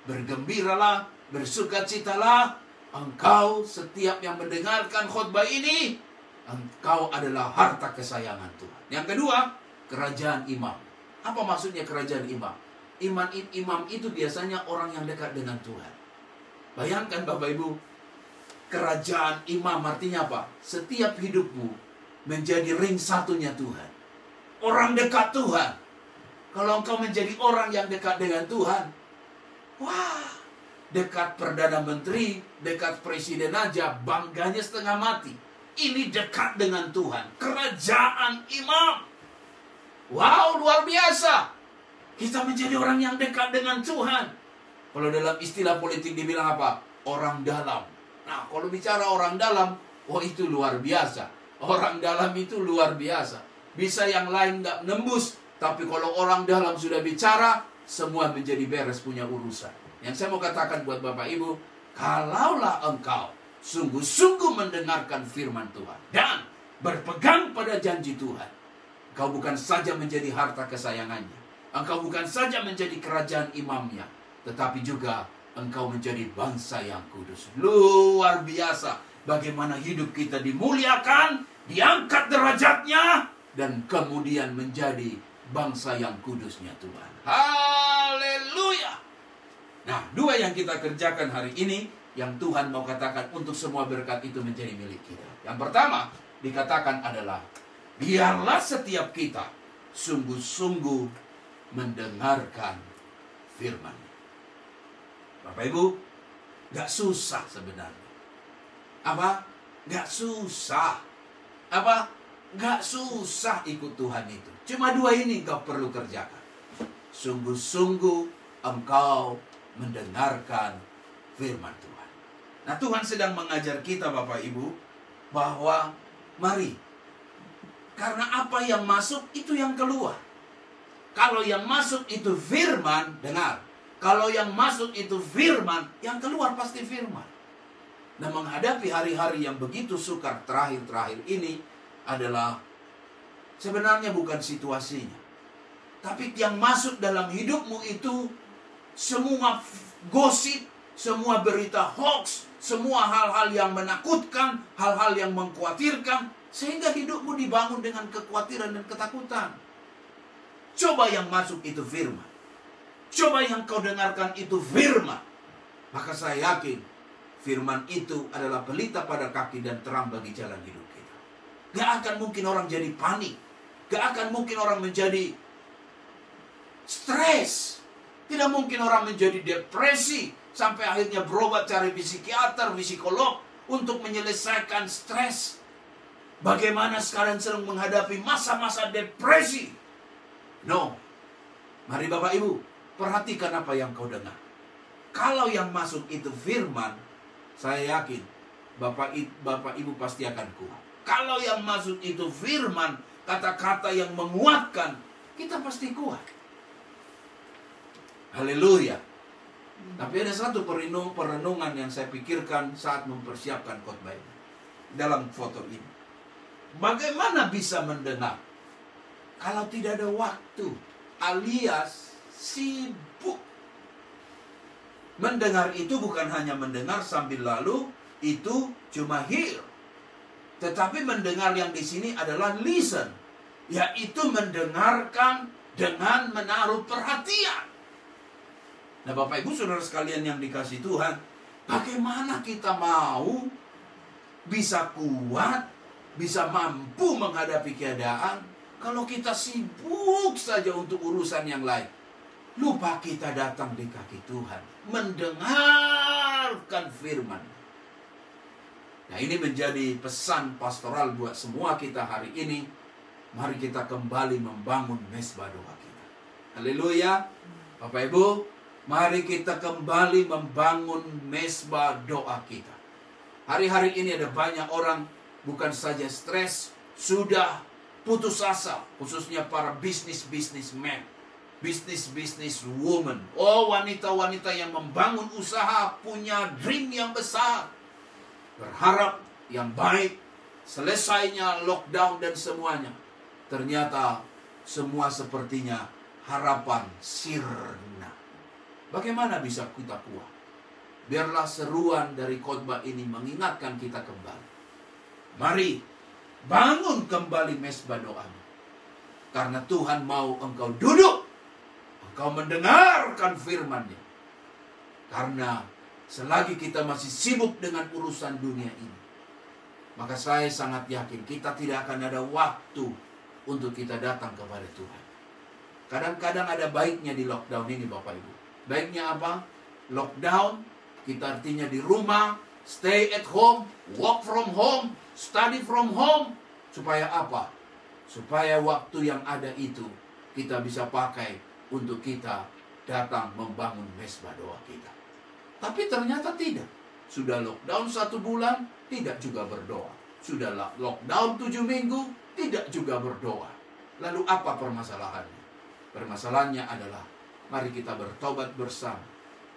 Bergembiralah, bersukacitalah. Engkau setiap yang mendengarkan khotbah ini, engkau adalah harta kesayangan Tuhan. Yang kedua, kerajaan imam. Apa maksudnya kerajaan imam? Imam itu biasanya orang yang dekat dengan Tuhan. Bayangkan Bapak Ibu, kerajaan imam artinya apa? Setiap hidupmu menjadi ring satunya Tuhan. Orang dekat Tuhan. Kalau engkau menjadi orang yang dekat dengan Tuhan, wah, dekat Perdana Menteri, dekat Presiden aja, bangganya setengah mati. Ini dekat dengan Tuhan. Kerajaan imam. Wow, luar biasa. Kita menjadi orang yang dekat dengan Tuhan. Kalau dalam istilah politik dibilang apa? Orang dalam. Nah, kalau bicara orang dalam, itu luar biasa. Orang dalam itu luar biasa. Bisa yang lain nggak nembus, tapi kalau orang dalam sudah bicara, semua menjadi beres punya urusan. Yang saya mau katakan buat Bapak Ibu, kalaulah engkau sungguh-sungguh mendengarkan firman Tuhan dan berpegang pada janji Tuhan, engkau bukan saja menjadi harta kesayangannya, engkau bukan saja menjadi kerajaan imamnya, tetapi juga engkau menjadi bangsa yang kudus. Luar biasa. bagaimana hidup kita dimuliakan, diangkat derajatnya, dan kemudian menjadi bangsa yang kudusnya Tuhan. Haleluya. Nah, dua yang kita kerjakan hari ini, yang Tuhan mau katakan untuk semua berkat itu menjadi milik kita. Yang pertama dikatakan adalah, biarlah setiap kita sungguh-sungguh mendengarkan firman. Bapak Ibu, gak susah sebenarnya. Apa? Gak susah. Apa? Gak susah ikut Tuhan itu. Cuma dua ini kau perlu kerjakan. Sungguh-sungguh engkau mendengarkan firman Tuhan. Nah, Tuhan sedang mengajar kita Bapak Ibu, bahwa mari, karena apa yang masuk itu yang keluar. Kalau yang masuk itu firman, dengar. Kalau yang masuk itu firman, yang keluar pasti firman. Nah, menghadapi hari-hari yang begitu sukar terakhir-terakhir ini adalah sebenarnya bukan situasinya. Tapi yang masuk dalam hidupmu itu semua gosip, semua berita hoax, semua hal-hal yang menakutkan, hal-hal yang mengkhawatirkan, sehingga hidupmu dibangun dengan kekhawatiran dan ketakutan. Coba yang masuk itu firman. Coba yang kau dengarkan itu firman. Maka saya yakin firman itu adalah pelita pada kaki dan terang bagi jalan hidup kita. Gak akan mungkin orang jadi panik. Gak akan mungkin orang menjadi stres. Tidak mungkin orang menjadi depresi sampai akhirnya berobat cari psikiater, psikolog untuk menyelesaikan stres. Bagaimana sekarang sedang menghadapi masa-masa depresi? No. Mari Bapak Ibu, perhatikan apa yang kau dengar. Kalau yang masuk itu firman, saya yakin Bapak Ibu pasti akan kuat. Kalau yang masuk itu firman, kata-kata yang menguatkan, kita pasti kuat. Haleluya. Tapi ada satu perenungan yang saya pikirkan saat mempersiapkan khotbah ini. Dalam foto ini, bagaimana bisa mendengar kalau tidak ada waktu, alias sibuk? Mendengar itu bukan hanya mendengar sambil lalu, itu cuma hear. Tetapi mendengar yang di sini adalah listen, yaitu mendengarkan dengan menaruh perhatian. Nah, Bapak Ibu Saudara sekalian yang dikasihi Tuhan, bagaimana kita mau bisa kuat, bisa mampu menghadapi keadaan kalau kita sibuk saja untuk urusan yang lain? Lupa kita datang di kaki Tuhan, mendengarkan firman. Nah, ini menjadi pesan pastoral buat semua kita hari ini. Mari kita kembali membangun mezbah doa kita. Haleluya. Bapak Ibu, mari kita kembali membangun mezbah doa kita. Hari-hari ini ada banyak orang bukan saja stres, sudah putus asa, khususnya para bisnismen, bisnis woman. Oh, wanita-wanita yang membangun usaha, punya dream yang besar, berharap yang baik, selesainya lockdown dan semuanya. Ternyata semua sepertinya harapan sirna. Bagaimana bisa kita kuat? Biarlah seruan dari khotbah ini mengingatkan kita kembali. Mari bangun kembali mezbah doamu. Karena Tuhan mau engkau duduk, engkau mendengarkan firman-Nya. Karena selagi kita masih sibuk dengan urusan dunia ini, maka saya sangat yakin kita tidak akan ada waktu untuk kita datang kepada Tuhan. Kadang-kadang ada baiknya di lockdown ini Bapak Ibu. Baiknya apa? Lockdown, kita artinya di rumah, stay at home, work from home, study from home. Supaya apa? Supaya waktu yang ada itu kita bisa pakai untuk kita datang membangun mezbah doa kita. Tapi ternyata tidak. Sudah lockdown 1 bulan, tidak juga berdoa. Sudah lockdown 7 minggu, tidak juga berdoa. Lalu apa permasalahannya? Permasalahannya adalah, mari kita bertobat bersama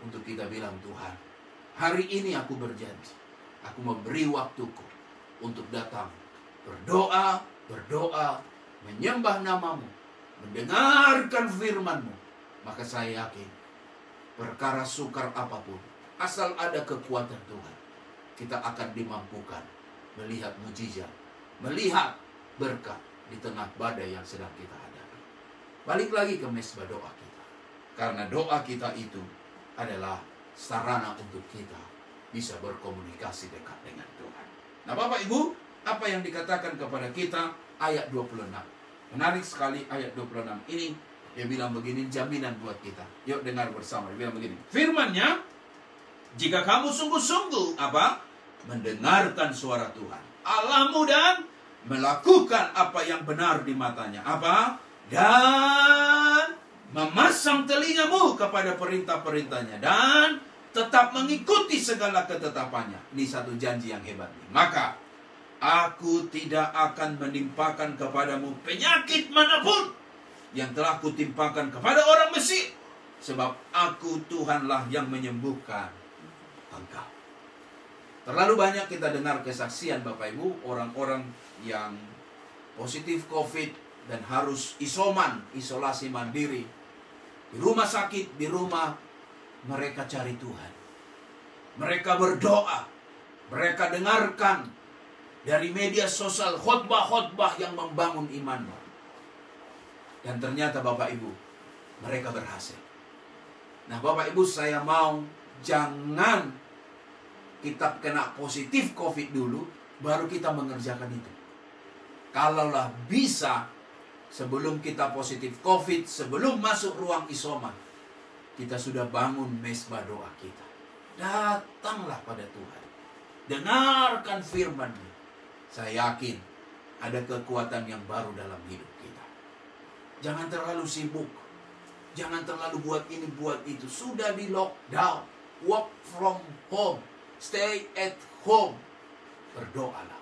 untuk kita bilang, Tuhan, hari ini aku berjanji, aku memberi waktuku untuk datang berdoa, menyembah namamu, mendengarkan firman-Mu. Maka saya yakin, perkara sukar apapun, asal ada kekuatan Tuhan, kita akan dimampukan melihat mujizat, melihat berkat di tengah badai yang sedang kita hadapi. Balik lagi ke mesbah doa kita. Karena doa kita itu adalah sarana untuk kita bisa berkomunikasi dekat dengan Tuhan. Nah Bapak Ibu, apa yang dikatakan kepada kita ayat 26. Menarik sekali ayat 26 ini. Dia bilang begini, jaminan buat kita. Yuk dengar bersama. Dia bilang begini, firman-Nya, jika kamu sungguh-sungguh mendengarkan suara Tuhan Allahmu dan melakukan apa yang benar di matanya. Dan memasang telingamu kepada perintah-perintahnya dan tetap mengikuti segala ketetapannya. Ini satu janji yang hebat. Maka aku tidak akan menimpakan kepadamu penyakit manapun yang telah kutimpakan kepada orang Mesir, sebab aku Tuhanlah yang menyembuhkan engkau. Terlalu banyak kita dengar kesaksian Bapak Ibu, orang-orang yang positif COVID dan harus isolasi mandiri di rumah sakit, di rumah. Mereka cari Tuhan, mereka berdoa, mereka dengarkan dari media sosial khotbah-khotbah yang membangun imanmu. Dan ternyata Bapak Ibu, mereka berhasil. Nah Bapak Ibu, saya mau jangan kita kena positif COVID dulu, baru kita mengerjakan itu. Kalaulah bisa, sebelum kita positif COVID, sebelum masuk ruang isoman, kita sudah bangun mesbah doa kita. Datanglah pada Tuhan, dengarkan firman-Nya. Saya yakin ada kekuatan yang baru dalam hidup kita. Jangan terlalu sibuk, jangan terlalu buat ini buat itu. Sudah di lockdown, work from home, stay at home. Berdoalah,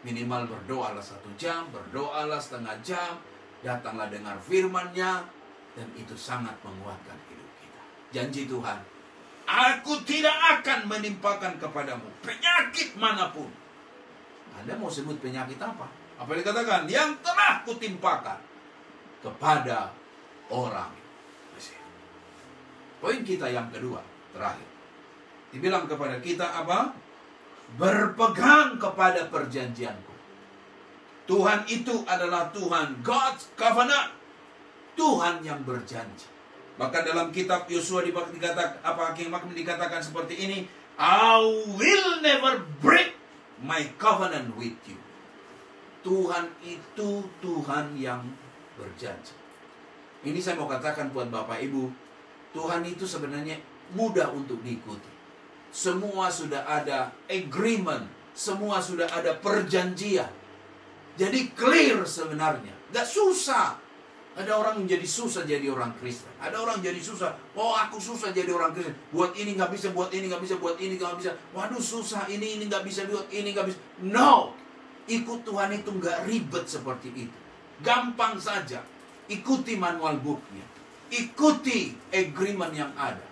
minimal berdoalah 1 jam, berdoalah setengah jam. Datanglah dengar firman-Nya, dan itu sangat menguatkan hidup kita. Janji Tuhan, aku tidak akan menimpakan kepadamu penyakit manapun. Anda mau sebut penyakit apa? Apa yang dikatakan? Yang telah kutimpakan kepada orang Mesir. Poin kita yang kedua, terakhir. Dibilang kepada kita apa? Berpegang kepada perjanjianku. Tuhan itu adalah Tuhan, God's covenant. Tuhan yang berjanji. Bahkan dalam kitab Yosua dikatakan, dikatakan seperti ini, I will never break my covenant with you. Tuhan itu Tuhan yang berjanji. Ini saya mau katakan buat Bapak Ibu, Tuhan itu sebenarnya mudah untuk diikuti. Semua sudah ada agreement, semua sudah ada perjanjian. Jadi clear sebenarnya, gak susah. Ada orang menjadi susah jadi orang Kristen. Ada orang jadi susah, oh aku susah jadi orang Kristen. Buat ini gak bisa, buat ini gak bisa, buat ini gak bisa. Waduh susah, ini gak bisa, buat ini gak bisa. No, ikut Tuhan itu gak ribet seperti itu. Gampang saja. Ikuti manual booknya, ikuti agreement yang ada.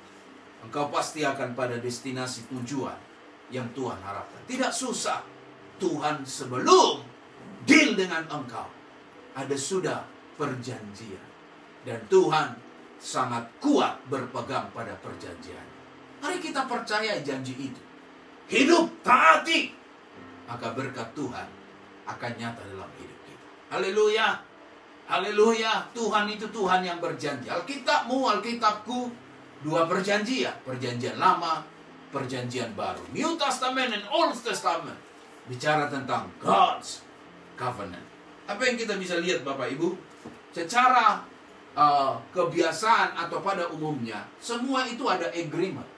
Engkau pasti akan pada destinasi tujuan yang Tuhan harapkan. Tidak susah. Tuhan sebelum deal dengan engkau, ada sudah perjanjian. Dan Tuhan sangat kuat berpegang pada perjanjian. Mari kita percaya janji itu. Hidup taati, maka berkat Tuhan akan nyata dalam hidup kita. Haleluya. Haleluya. Tuhan itu Tuhan yang berjanji. Alkitabku 2 perjanjian. Perjanjian lama, perjanjian baru. New Testament and Old Testament bicara tentang God's covenant. Apa yang kita bisa lihat Bapak Ibu? Secara kebiasaan atau pada umumnya, semua itu ada agreement.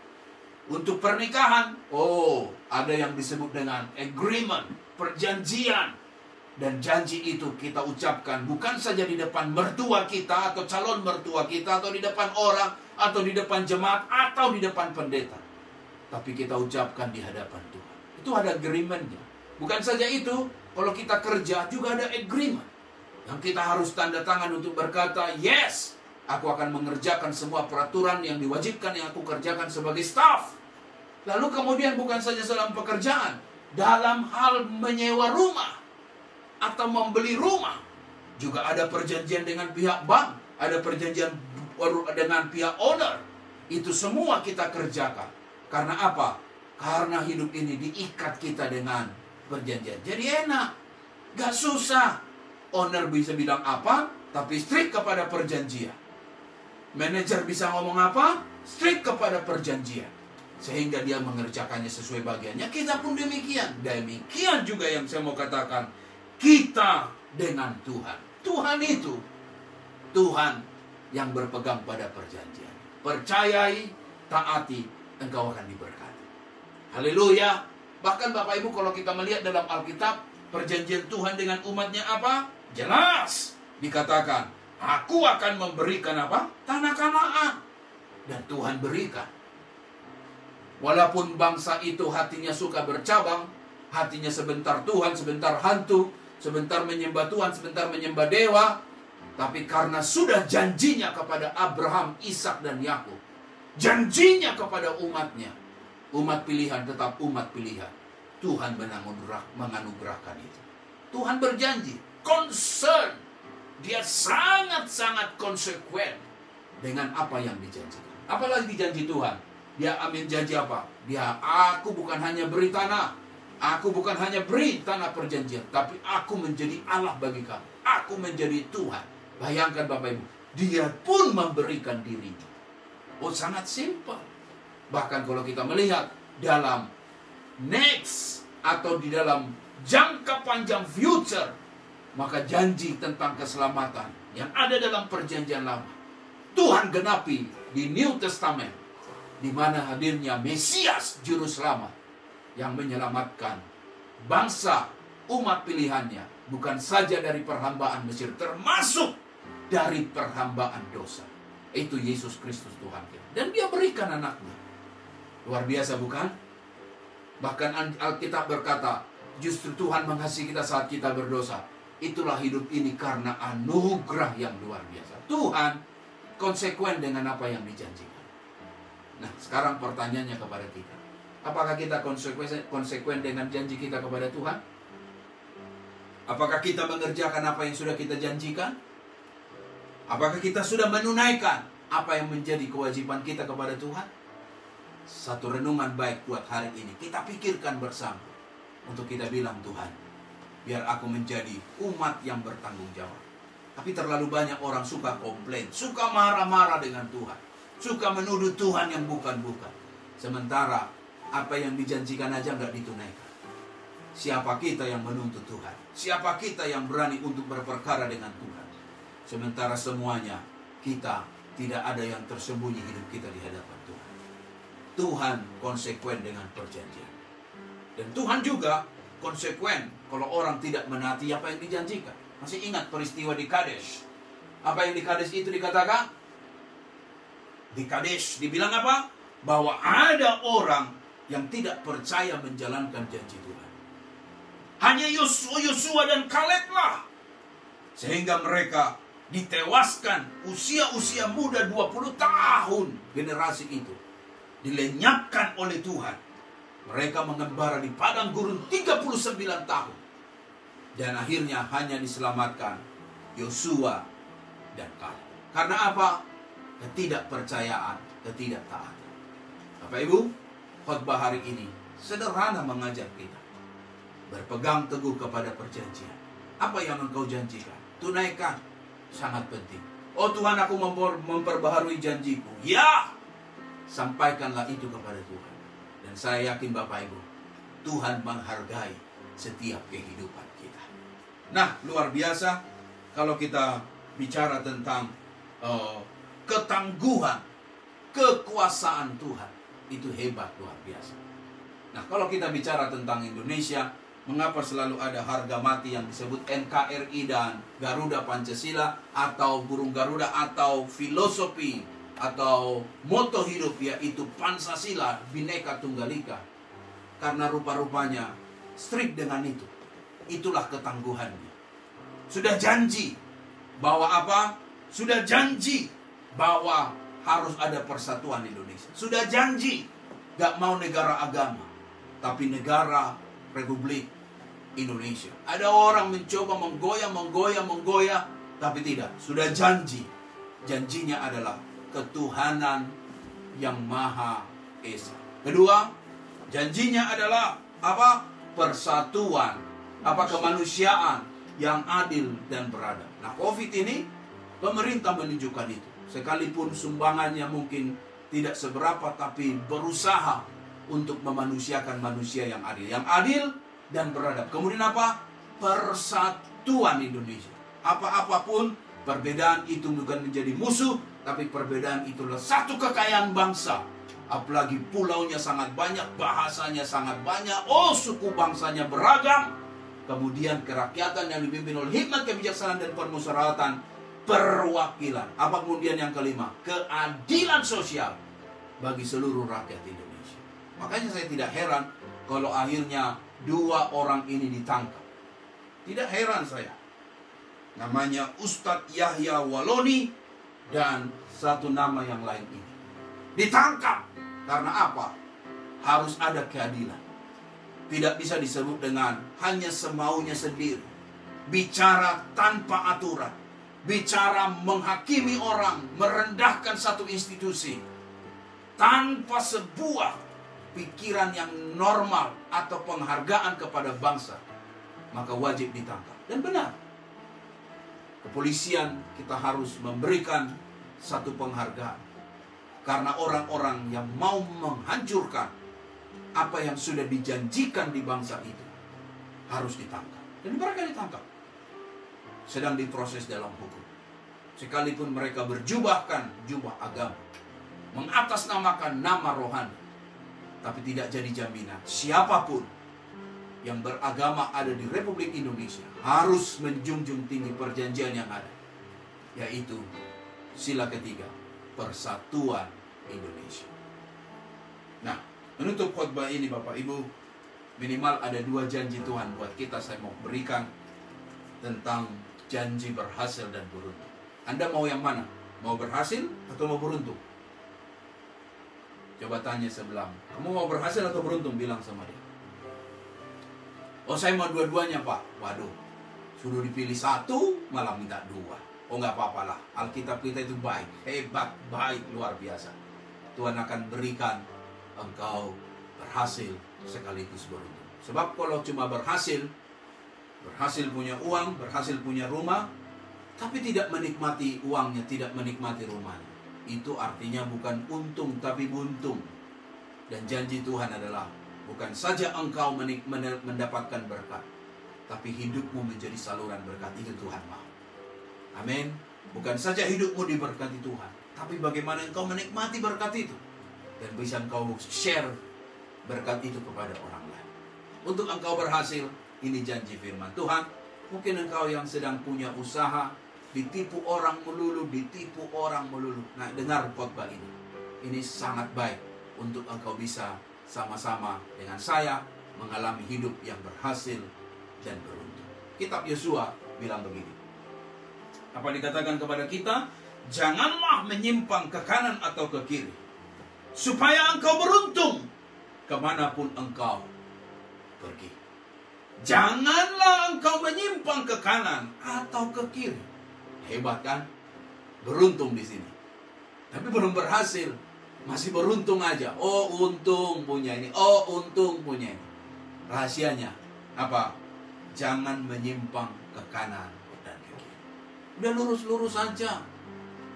Untuk pernikahan, ada yang disebut dengan agreement, perjanjian. Dan janji itu kita ucapkan bukan saja di depan mertua kita atau calon mertua kita, atau di depan orang, atau di depan jemaat, atau di depan pendeta. Tapi kita ucapkan di hadapan Tuhan. Itu ada agreement-nya. Bukan saja itu, kalau kita kerja juga ada agreement. Yang kita harus tanda tangan untuk berkata, yes, aku akan mengerjakan semua peraturan yang diwajibkan yang aku kerjakan sebagai staff. Lalu kemudian bukan saja dalam pekerjaan, dalam hal menyewa rumah atau membeli rumah, juga ada perjanjian dengan pihak bank, ada perjanjian dengan pihak owner. Itu semua kita kerjakan. Karena apa? Karena hidup ini diikat kita dengan perjanjian. Jadi enak. Gak susah. Owner bisa bilang apa, tapi strict kepada perjanjian. Manajer bisa ngomong apa, strict kepada perjanjian. Sehingga dia mengerjakannya sesuai bagiannya. Kita pun demikian. Demikian juga yang saya mau katakan. Kita dengan Tuhan. Tuhan itu Tuhan yang berpegang pada perjanjian. Percayai, taati, engkau akan diberkati. Haleluya. Bahkan Bapak Ibu, kalau kita melihat dalam Alkitab, perjanjian Tuhan dengan umatnya apa? Jelas dikatakan, aku akan memberikan apa? Tanah Kanaan. Dan Tuhan berikan. Walaupun bangsa itu hatinya suka bercabang, hatinya sebentar Tuhan, sebentar hantu, sebentar menyembah Tuhan, sebentar menyembah dewa, tapi karena sudah janjinya kepada Abraham, Ishak dan Yakub, janjinya kepada umatnya, umat pilihan tetap umat pilihan, Tuhan menganugerahkan itu. Tuhan berjanji, concern, dia sangat-sangat konsekuen dengan apa yang dijanjikan. Apalagi dijanji Tuhan, dia ambil janji apa? Aku bukan hanya beri tanah, aku bukan hanya beri tanah perjanjian, tapi aku menjadi Allah bagi kamu, aku menjadi Tuhan. Bayangkan Bapak Ibu, dia pun memberikan dirinya. Oh, sangat simpel. Bahkan kalau kita melihat dalam next atau di dalam jangka panjang future, maka janji tentang keselamatan yang ada dalam perjanjian lama, Tuhan genapi di New Testament, di mana hadirnya Mesias Juru Selamat yang menyelamatkan bangsa umat pilihannya, bukan saja dari perhambaan Mesir, termasuk dari perhambaan dosa. Itu Yesus Kristus Tuhan kita. Dan dia berikan anaknya. Luar biasa bukan? Bahkan Alkitab berkata, justru Tuhan mengasihi kita saat kita berdosa. Itulah hidup ini karena anugerah yang luar biasa. Tuhan konsekuen dengan apa yang dijanjikan. Nah, sekarang pertanyaannya kepada kita. Apakah kita konsekuen dengan janji kita kepada Tuhan? Apakah kita mengerjakan apa yang sudah kita janjikan? Apakah kita sudah menunaikan apa yang menjadi kewajiban kita kepada Tuhan? Satu renungan baik buat hari ini. Kita pikirkan bersama. Untuk kita bilang, Tuhan, biar aku menjadi umat yang bertanggung jawab. Tapi terlalu banyak orang suka komplain, suka marah-marah dengan Tuhan, suka menuduh Tuhan yang bukan-bukan. Sementara apa yang dijanjikan aja nggak ditunaikan. Siapa kita yang menuntut Tuhan? Siapa kita yang berani untuk berperkara dengan Tuhan? Sementara semuanya, kita tidak ada yang tersembunyi hidup kita di hadapan Tuhan. Tuhan konsekuen dengan perjanjian. Dan Tuhan juga konsekuen kalau orang tidak menaati apa yang dijanjikan. Masih ingat peristiwa di Kadesh? Apa yang di Kadesh itu dikatakan? Di Kadesh dibilang apa? Bahwa ada orang yang tidak percaya menjalankan janji Tuhan. Hanya Yosua dan Kaleb lah. Sehingga mereka ditewaskan usia-usia muda 20 tahun. Generasi itu dilenyapkan oleh Tuhan. Mereka mengembara di padang gurun 39 tahun. Dan akhirnya hanya diselamatkan Yosua dan Kaleb. Karena apa? Ketidakpercayaan, ketidaktaatan. Bapak Ibu, khotbah hari ini sederhana mengajak kita berpegang teguh kepada perjanjian. Apa yang engkau janjikan, tunaikan. Sangat penting. Oh Tuhan, aku memperbaharui janjiku. Ya, sampaikanlah itu kepada Tuhan. Dan saya yakin Bapak Ibu, Tuhan menghargai setiap kehidupan kita. Nah, luar biasa kalau kita bicara tentang ketangguhan, kekuasaan Tuhan. Itu hebat, luar biasa. Nah, kalau kita bicara tentang Indonesia, mengapa selalu ada harga mati yang disebut NKRI dan Garuda Pancasila, atau burung Garuda, atau filosofi atau moto hidup, yaitu Pancasila, Bhinneka Tunggal Ika? Karena rupa-rupanya strict dengan itu. Itulah ketangguhannya. Sudah janji bahwa apa? Sudah janji bahwa harus ada persatuan Indonesia. Sudah janji gak mau negara agama, tapi negara Republik Indonesia. Ada orang mencoba menggoyah, tapi tidak. Sudah janji. Janjinya adalah ketuhanan yang Maha Esa. Kedua, Janjinya adalah apa? Persatuan, kemanusiaan yang adil dan beradab. Nah, COVID ini pemerintah menunjukkan itu. Sekalipun sumbangannya mungkin tidak seberapa, tapi berusaha untuk memanusiakan manusia yang adil dan beradab. Kemudian apa? Persatuan Indonesia. Apapun perbedaan itu bukan menjadi musuh, tapi perbedaan itulah satu kekayaan bangsa. Apalagi pulaunya sangat banyak, bahasanya sangat banyak, suku bangsanya beragam. Kemudian kerakyatan yang dipimpin oleh hikmat, kebijaksanaan, dan permusyawaratan perwakilan. Apa kemudian yang kelima? Keadilan sosial bagi seluruh rakyat Indonesia. Makanya saya tidak heran kalau akhirnya 2 orang ini ditangkap. Tidak heran saya. Namanya Ustadz Yahya Waloni dan satu nama yang lain ini. Ditangkap. Karena apa? Harus ada keadilan. Tidak bisa disebut dengan hanya semaunya sendiri. Bicara tanpa aturan. Bicara menghakimi orang, merendahkan satu institusi. Tanpa sebuah pikiran yang normal atau penghargaan kepada bangsa. Maka wajib ditangkap. Dan benar. Kepolisian kita harus memberikan satu penghargaan. Karena orang-orang yang mau menghancurkan apa yang sudah dijanjikan di bangsa itu harus ditangkap. Dan mereka ditangkap. Sedang diproses dalam hukum. Sekalipun mereka berjubahkan jubah agama. Mengatasnamakan nama rohani. Tapi tidak jadi jaminan. Siapapun yang beragama ada di Republik Indonesia harus menjunjung tinggi perjanjian yang ada. Yaitu sila ketiga. Persatuan Indonesia. Nah, menutup khotbah ini Bapak Ibu, minimal ada 2 janji Tuhan buat kita. Saya mau berikan tentang janji berhasil dan beruntung. Anda mau yang mana? Mau berhasil atau mau beruntung? Coba tanya sebelah. Kamu mau berhasil atau beruntung? Bilang sama dia. Oh, saya mau dua-duanya Pak. Waduh, sudah dipilih 1 malah minta 2. Oh, nggak apa-apalah. Alkitab kita itu baik, hebat, baik, luar biasa. Tuhan akan berikan engkau berhasil sekaligus beruntung. Sebab kalau cuma berhasil punya uang, berhasil punya rumah, tapi tidak menikmati uangnya, tidak menikmati rumahnya, itu artinya bukan untung tapi buntung. Dan janji Tuhan adalah bukan saja engkau mendapatkan berkat, tapi hidupmu menjadi saluran berkat. Itu Tuhan mau. Amin. Bukan saja hidupmu diberkati Tuhan, tapi bagaimana engkau menikmati berkat itu. Dan bisa engkau share berkat itu kepada orang lain. Untuk engkau berhasil, ini janji firman Tuhan. Mungkin engkau yang sedang punya usaha, ditipu orang melulu. Nah, dengar khotbah ini. Ini sangat baik untuk engkau bisa sama-sama dengan saya mengalami hidup yang berhasil dan beruntung. Kitab Yosua bilang begini. Apa dikatakan kepada kita? Janganlah menyimpang ke kanan atau ke kiri, supaya engkau beruntung kemanapun engkau pergi. Janganlah engkau menyimpang ke kanan atau ke kiri. Hebat kan? Beruntung di sini. Tapi belum berhasil. Masih beruntung aja. Oh, untung punya ini. Oh, untung punya ini. Rahasianya apa? Jangan menyimpang ke kanan dan ke kiri. Udah lurus-lurus saja.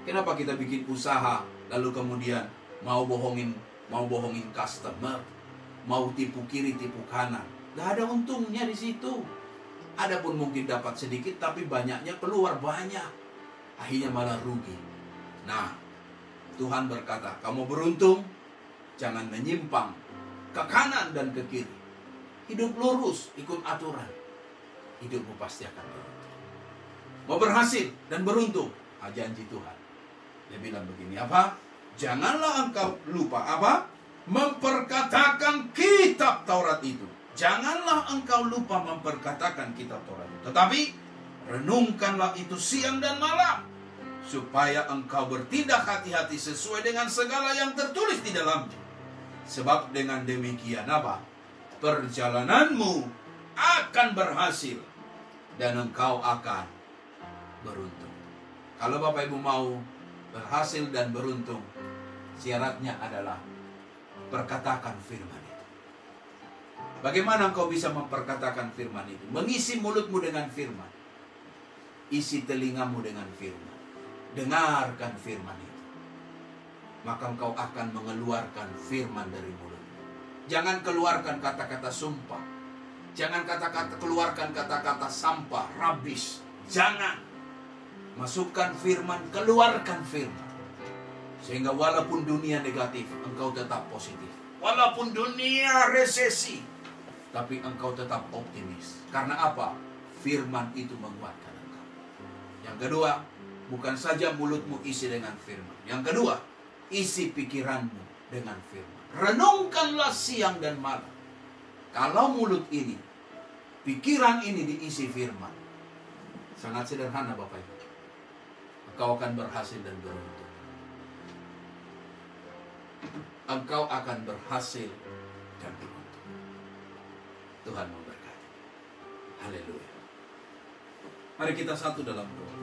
Kenapa kita bikin usaha lalu kemudian mau bohongin customer, mau tipu kiri tipu kanan? Gak ada untungnya di situ. Adapun mungkin dapat sedikit, tapi banyaknya keluar banyak. Akhirnya malah rugi. Nah, Tuhan berkata, kamu beruntung, jangan menyimpang ke kanan dan ke kiri. Hidup lurus, ikut aturan. Hidupmu pasti akan beruntung. Mau berhasil dan beruntung, janji Tuhan. Dia bilang begini, apa? Janganlah engkau lupa, apa? Memperkatakan kitab Taurat itu. Janganlah engkau lupa memperkatakan kitab Taurat itu. Tetapi, renungkanlah itu siang dan malam, supaya engkau bertindak hati-hati sesuai dengan segala yang tertulis di dalamnya. Sebab dengan demikian apa? Perjalananmu akan berhasil dan engkau akan beruntung. Kalau Bapak Ibu mau berhasil dan beruntung, syaratnya adalah perkatakan firman itu. Bagaimana engkau bisa memperkatakan firman itu? Mengisi mulutmu dengan firman. Isi telingamu dengan firman. Dengarkan firman itu. Maka engkau akan mengeluarkan firman dari mulutmu. Jangan keluarkan kata-kata sumpah. Jangan keluarkan kata-kata sampah, rubbish. Jangan. Masukkan firman, keluarkan firman. Sehingga walaupun dunia negatif, engkau tetap positif. Walaupun dunia resesi, tapi engkau tetap optimis. Karena apa? Firman itu menguatkan engkau. Yang kedua, bukan saja mulutmu isi dengan firman. Yang kedua, isi pikiranmu dengan firman. Renungkanlah siang dan malam. Kalau mulut ini, pikiran ini diisi firman, sangat sederhana Bapak Ibu. Engkau akan berhasil dan beruntung. Engkau akan berhasil dan beruntung. Tuhan memberkati. Haleluya. Mari kita satu dalam doa.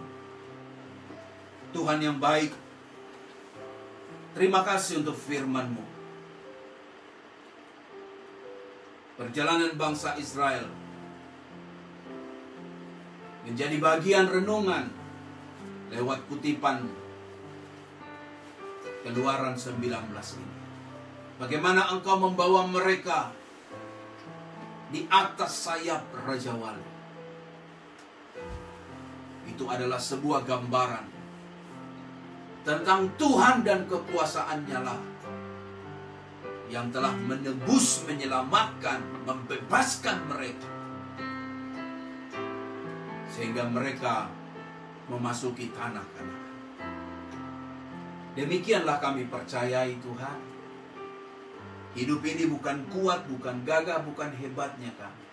Tuhan yang baik, terima kasih untuk firman-Mu. Perjalanan bangsa Israel menjadi bagian renungan lewat kutipan Keluaran 19 ini. Bagaimana Engkau membawa mereka di atas sayap Raja Wali. Itu adalah sebuah gambaran tentang Tuhan dan kekuasaan-Nya lah yang telah menebus, menyelamatkan, membebaskan mereka. Sehingga mereka memasuki tanah Kanaan. Demikianlah kami percayai Tuhan. Hidup ini bukan kuat, bukan gagah, bukan hebatnya kami.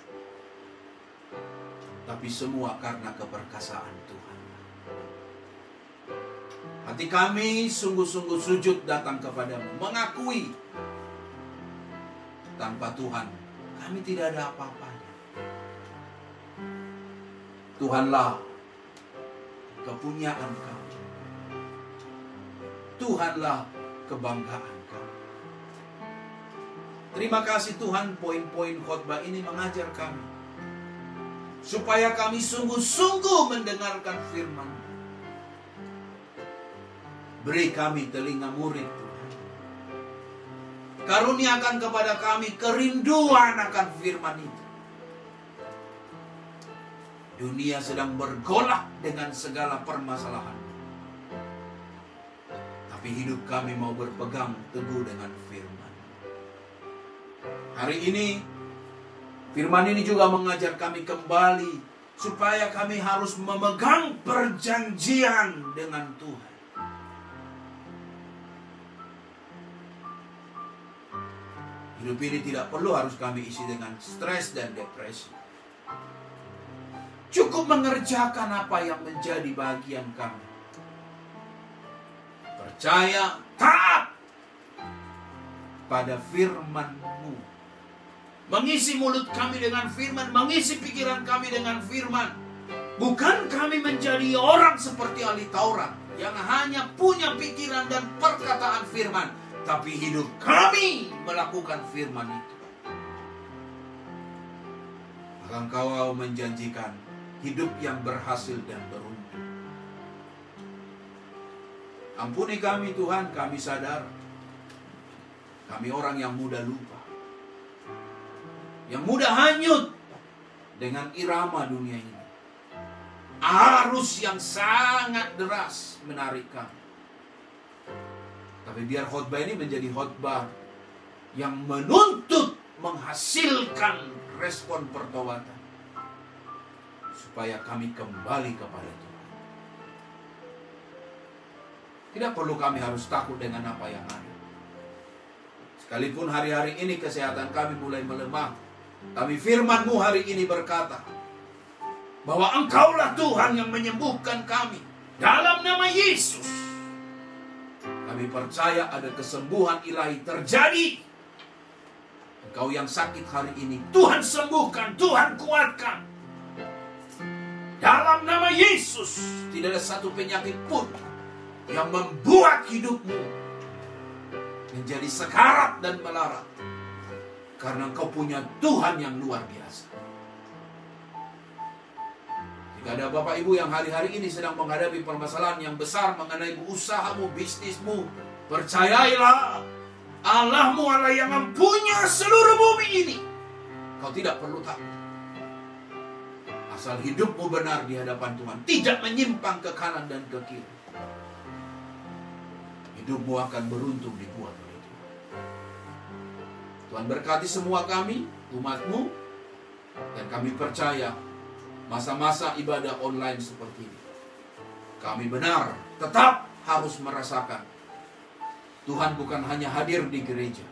Tapi semua karena keperkasaan Tuhan. Hati kami sungguh-sungguh sujud datang kepadamu. Mengakui tanpa Tuhan kami tidak ada apa-apanya. Tuhanlah kepunyaan kami. Tuhanlah kebanggaan kami. Terima kasih Tuhan, poin-poin khotbah ini mengajar kami supaya kami sungguh-sungguh mendengarkan firman. Beri kami telinga murid Tuhan. Karuniakan kepada kami kerinduan akan firman itu. Dunia sedang bergolak dengan segala permasalahan. Tapi hidup kami mau berpegang teguh dengan firman. Hari ini, firman ini juga mengajar kami kembali supaya kami harus memegang perjanjian dengan Tuhan. Hidup ini tidak perlu harus kami isi dengan stres dan depresi. Cukup mengerjakan apa yang menjadi bagian kami. Percaya, taat pada firman-Mu. Mengisi mulut kami dengan firman, mengisi pikiran kami dengan firman. Bukan kami menjadi orang seperti ahli Taurat yang hanya punya pikiran dan perkataan firman, tapi hidup kami melakukan firman itu. Maka Engkau menjanjikan hidup yang berhasil dan beruntung. Ampuni kami Tuhan, kami sadar kami orang yang mudah lupa, yang mudah hanyut dengan irama dunia ini. Arus yang sangat deras menarik kami. Tapi biar khotbah ini menjadi khotbah yang menuntut, menghasilkan respon pertobatan, supaya kami kembali kepada Tuhan. Tidak perlu kami harus takut dengan apa yang ada. Sekalipun hari-hari ini kesehatan kami mulai melemah, tapi firman-Mu hari ini berkata bahwa Engkaulah Tuhan yang menyembuhkan kami. Dalam nama Yesus, kami percaya ada kesembuhan ilahi terjadi. Engkau yang sakit hari ini, Tuhan sembuhkan, Tuhan kuatkan. Dalam nama Yesus, tidak ada satu penyakit pun yang membuat hidupmu menjadi sekarat dan melarat. Karena Engkau punya Tuhan yang luar biasa. Jika ada Bapak Ibu yang hari-hari ini sedang menghadapi permasalahan yang besar mengenai usahamu, bisnismu, percayailah, Allahmu Allah yang mempunyai seluruh bumi ini. Kau tidak perlu takut. Asal hidupmu benar di hadapan Tuhan, tidak menyimpang ke kanan dan ke kiri, hidupmu akan beruntung dibuat oleh Tuhan. Tuhan berkati semua kami, umat-Mu, dan kami percaya masa-masa ibadah online seperti ini, kami benar tetap harus merasakan Tuhan bukan hanya hadir di gereja,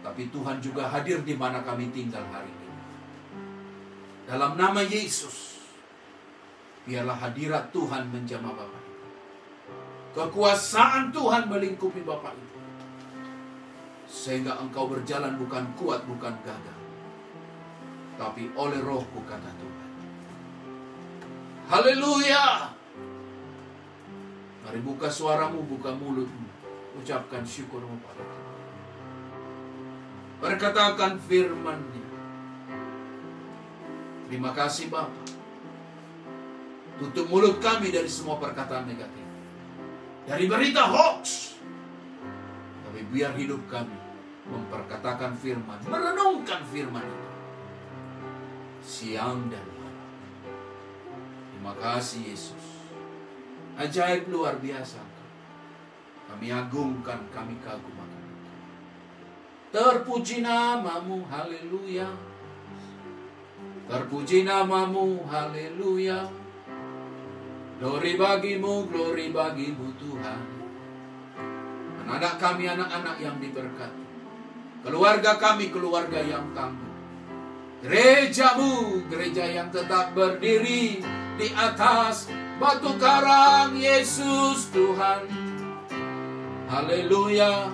tapi Tuhan juga hadir di mana kami tinggal hari ini. Dalam nama Yesus, biarlah hadirat Tuhan menjamah Bapak Ibu. Kekuasaan Tuhan melingkupi Bapak Ibu, sehingga engkau berjalan bukan kuat, bukan gagah, tapi oleh Roh-Ku, kata Tuhan. Haleluya. Mari buka suaramu, buka mulutmu, ucapkan syukurmu pada Tuhan. Berkatakan firman-Nya. Terima kasih Bapa. Tutup mulut kami dari semua perkataan negatif, dari berita hoax. Tapi biar hidup kami memperkatakan firman, merenungkan firman itu siang dan malam. Terima kasih Yesus. Ajaib luar biasa. Kami agungkan, kami kagum akan Engkau. Terpuji namamu, haleluya. Terpuji namamu, haleluya. Glory bagimu Tuhan. Anak-anak kami, anak-anak yang diberkati. Keluarga kami, keluarga yang tangguh. Gerejamu, gereja yang tetap berdiri di atas batu karang, Yesus Tuhan. Haleluya.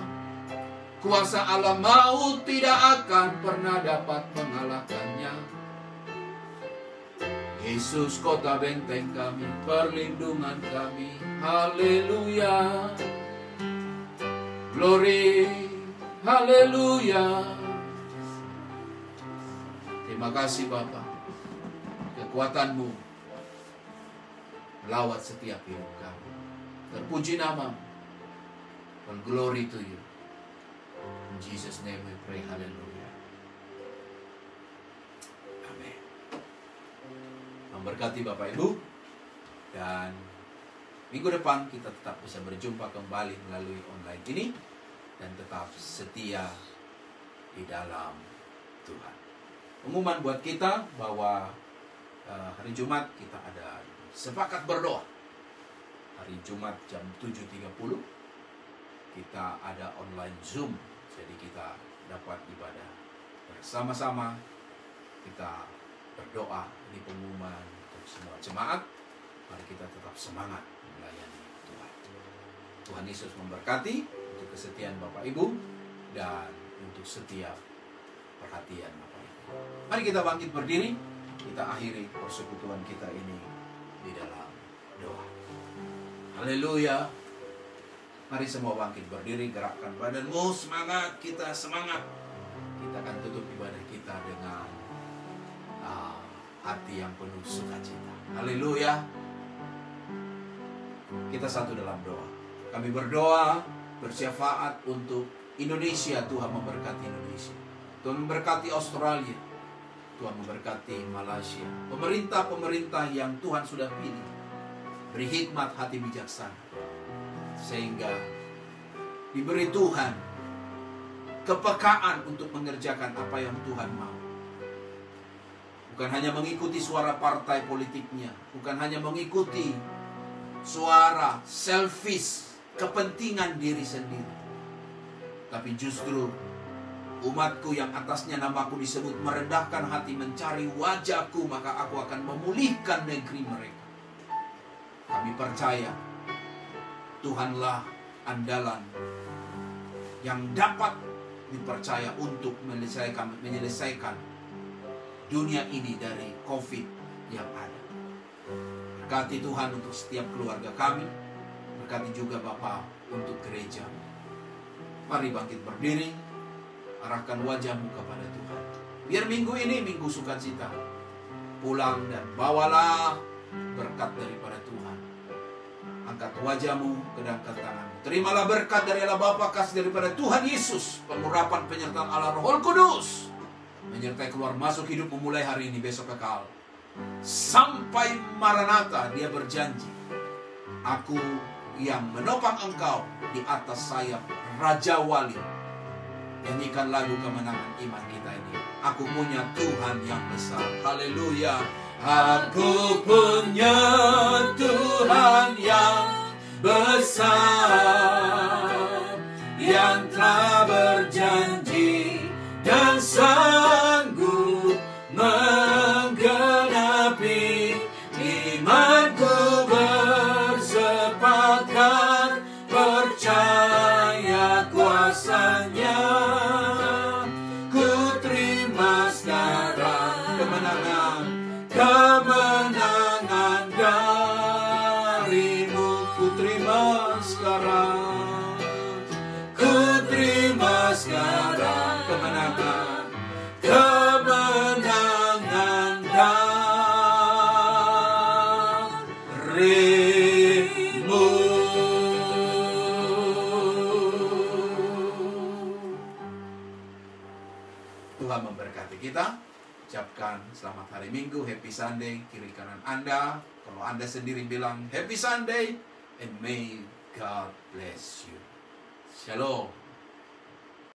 Kuasa Allah maut tidak akan pernah dapat mengalahkannya. Yesus kota benteng kami, perlindungan kami. Haleluya. Glory. Haleluya. Terima kasih Bapa. Kekuatan-Mu melawat setiap hidup kami. Terpuji nama-Mu. All glory to You. In Jesus' name we pray. Hallelujah. Amin. Memberkati Bapak Ibu. Dan minggu depan kita tetap bisa berjumpa kembali melalui online ini. Dan tetap setia di dalam Tuhan. Pengumuman buat kita bahwa hari Jumat kita ada sepakat berdoa. Hari Jumat jam 7.30 kita ada online Zoom. Jadi kita dapat ibadah bersama-sama. Kita berdoa. Ini pengumuman untuk semua jemaat. Mari kita tetap semangat melayani Tuhan. Tuhan Yesus memberkati untuk kesetiaan Bapak Ibu dan untuk setiap perhatian Bapak Ibu. Mari kita bangkit berdiri. Kita akhiri persekutuan kita ini di dalam doa. Haleluya. Mari semua bangkit berdiri, gerakkan badanmu, semangat, kita semangat. Kita akan tutup ibadah kita dengan hati yang penuh sukacita. Haleluya. Kita satu dalam doa. Kami berdoa, bersyafaat untuk Indonesia. Tuhan memberkati Indonesia. Tuhan memberkati Australia. Tuhan memberkati Malaysia. Pemerintah-pemerintah yang Tuhan sudah pilih, beri hikmat hati bijaksana, sehingga diberi Tuhan kepekaan untuk mengerjakan apa yang Tuhan mau. Bukan hanya mengikuti suara partai politiknya, bukan hanya mengikuti suara selfish, kepentingan diri sendiri, tapi justru umatku yang atasnya namaku disebut merendahkan hati, mencari wajahku, maka aku akan memulihkan negeri mereka. Kami percaya Tuhanlah andalan yang dapat dipercaya untuk menyelesaikan dunia ini dari COVID yang ada. Berkati Tuhan untuk setiap keluarga kami. Berkati juga Bapa untuk gereja. Mari bangkit berdiri. arahkan wajahmu kepada Tuhan. Biar minggu ini minggu sukacita. Pulang dan bawalah berkat daripada Tuhan. Angkat wajahmu, kedangkan tanganmu. Terimalah berkat dari Allah Bapa, kasih daripada Tuhan Yesus, pengurapan penyertaan Allah Roh Kudus, menyertai keluar masuk hidup memulai hari ini, besok kekal. Sampai Maranatha, dia berjanji, aku yang menopang engkau di atas sayap Raja Wali. Nyanyikan lagu kemenangan iman kita ini. Aku punya Tuhan yang besar. Haleluya. Aku punya Tuhan yang besar, yang telah berjanji dan sanggup menggenapi imanku, bersepakat percaya kuasa-Nya. Ku terima sekarang kemenangan darimu. Ku terima sekarang, ku terima sekarang kemenangan darimu. Tuhan memberkati kita. Ucapkan selamat hari Minggu, Happy Sunday. Kiri kanan Anda, kalau Anda sendiri bilang Happy Sunday, and may God bless you. Shalom.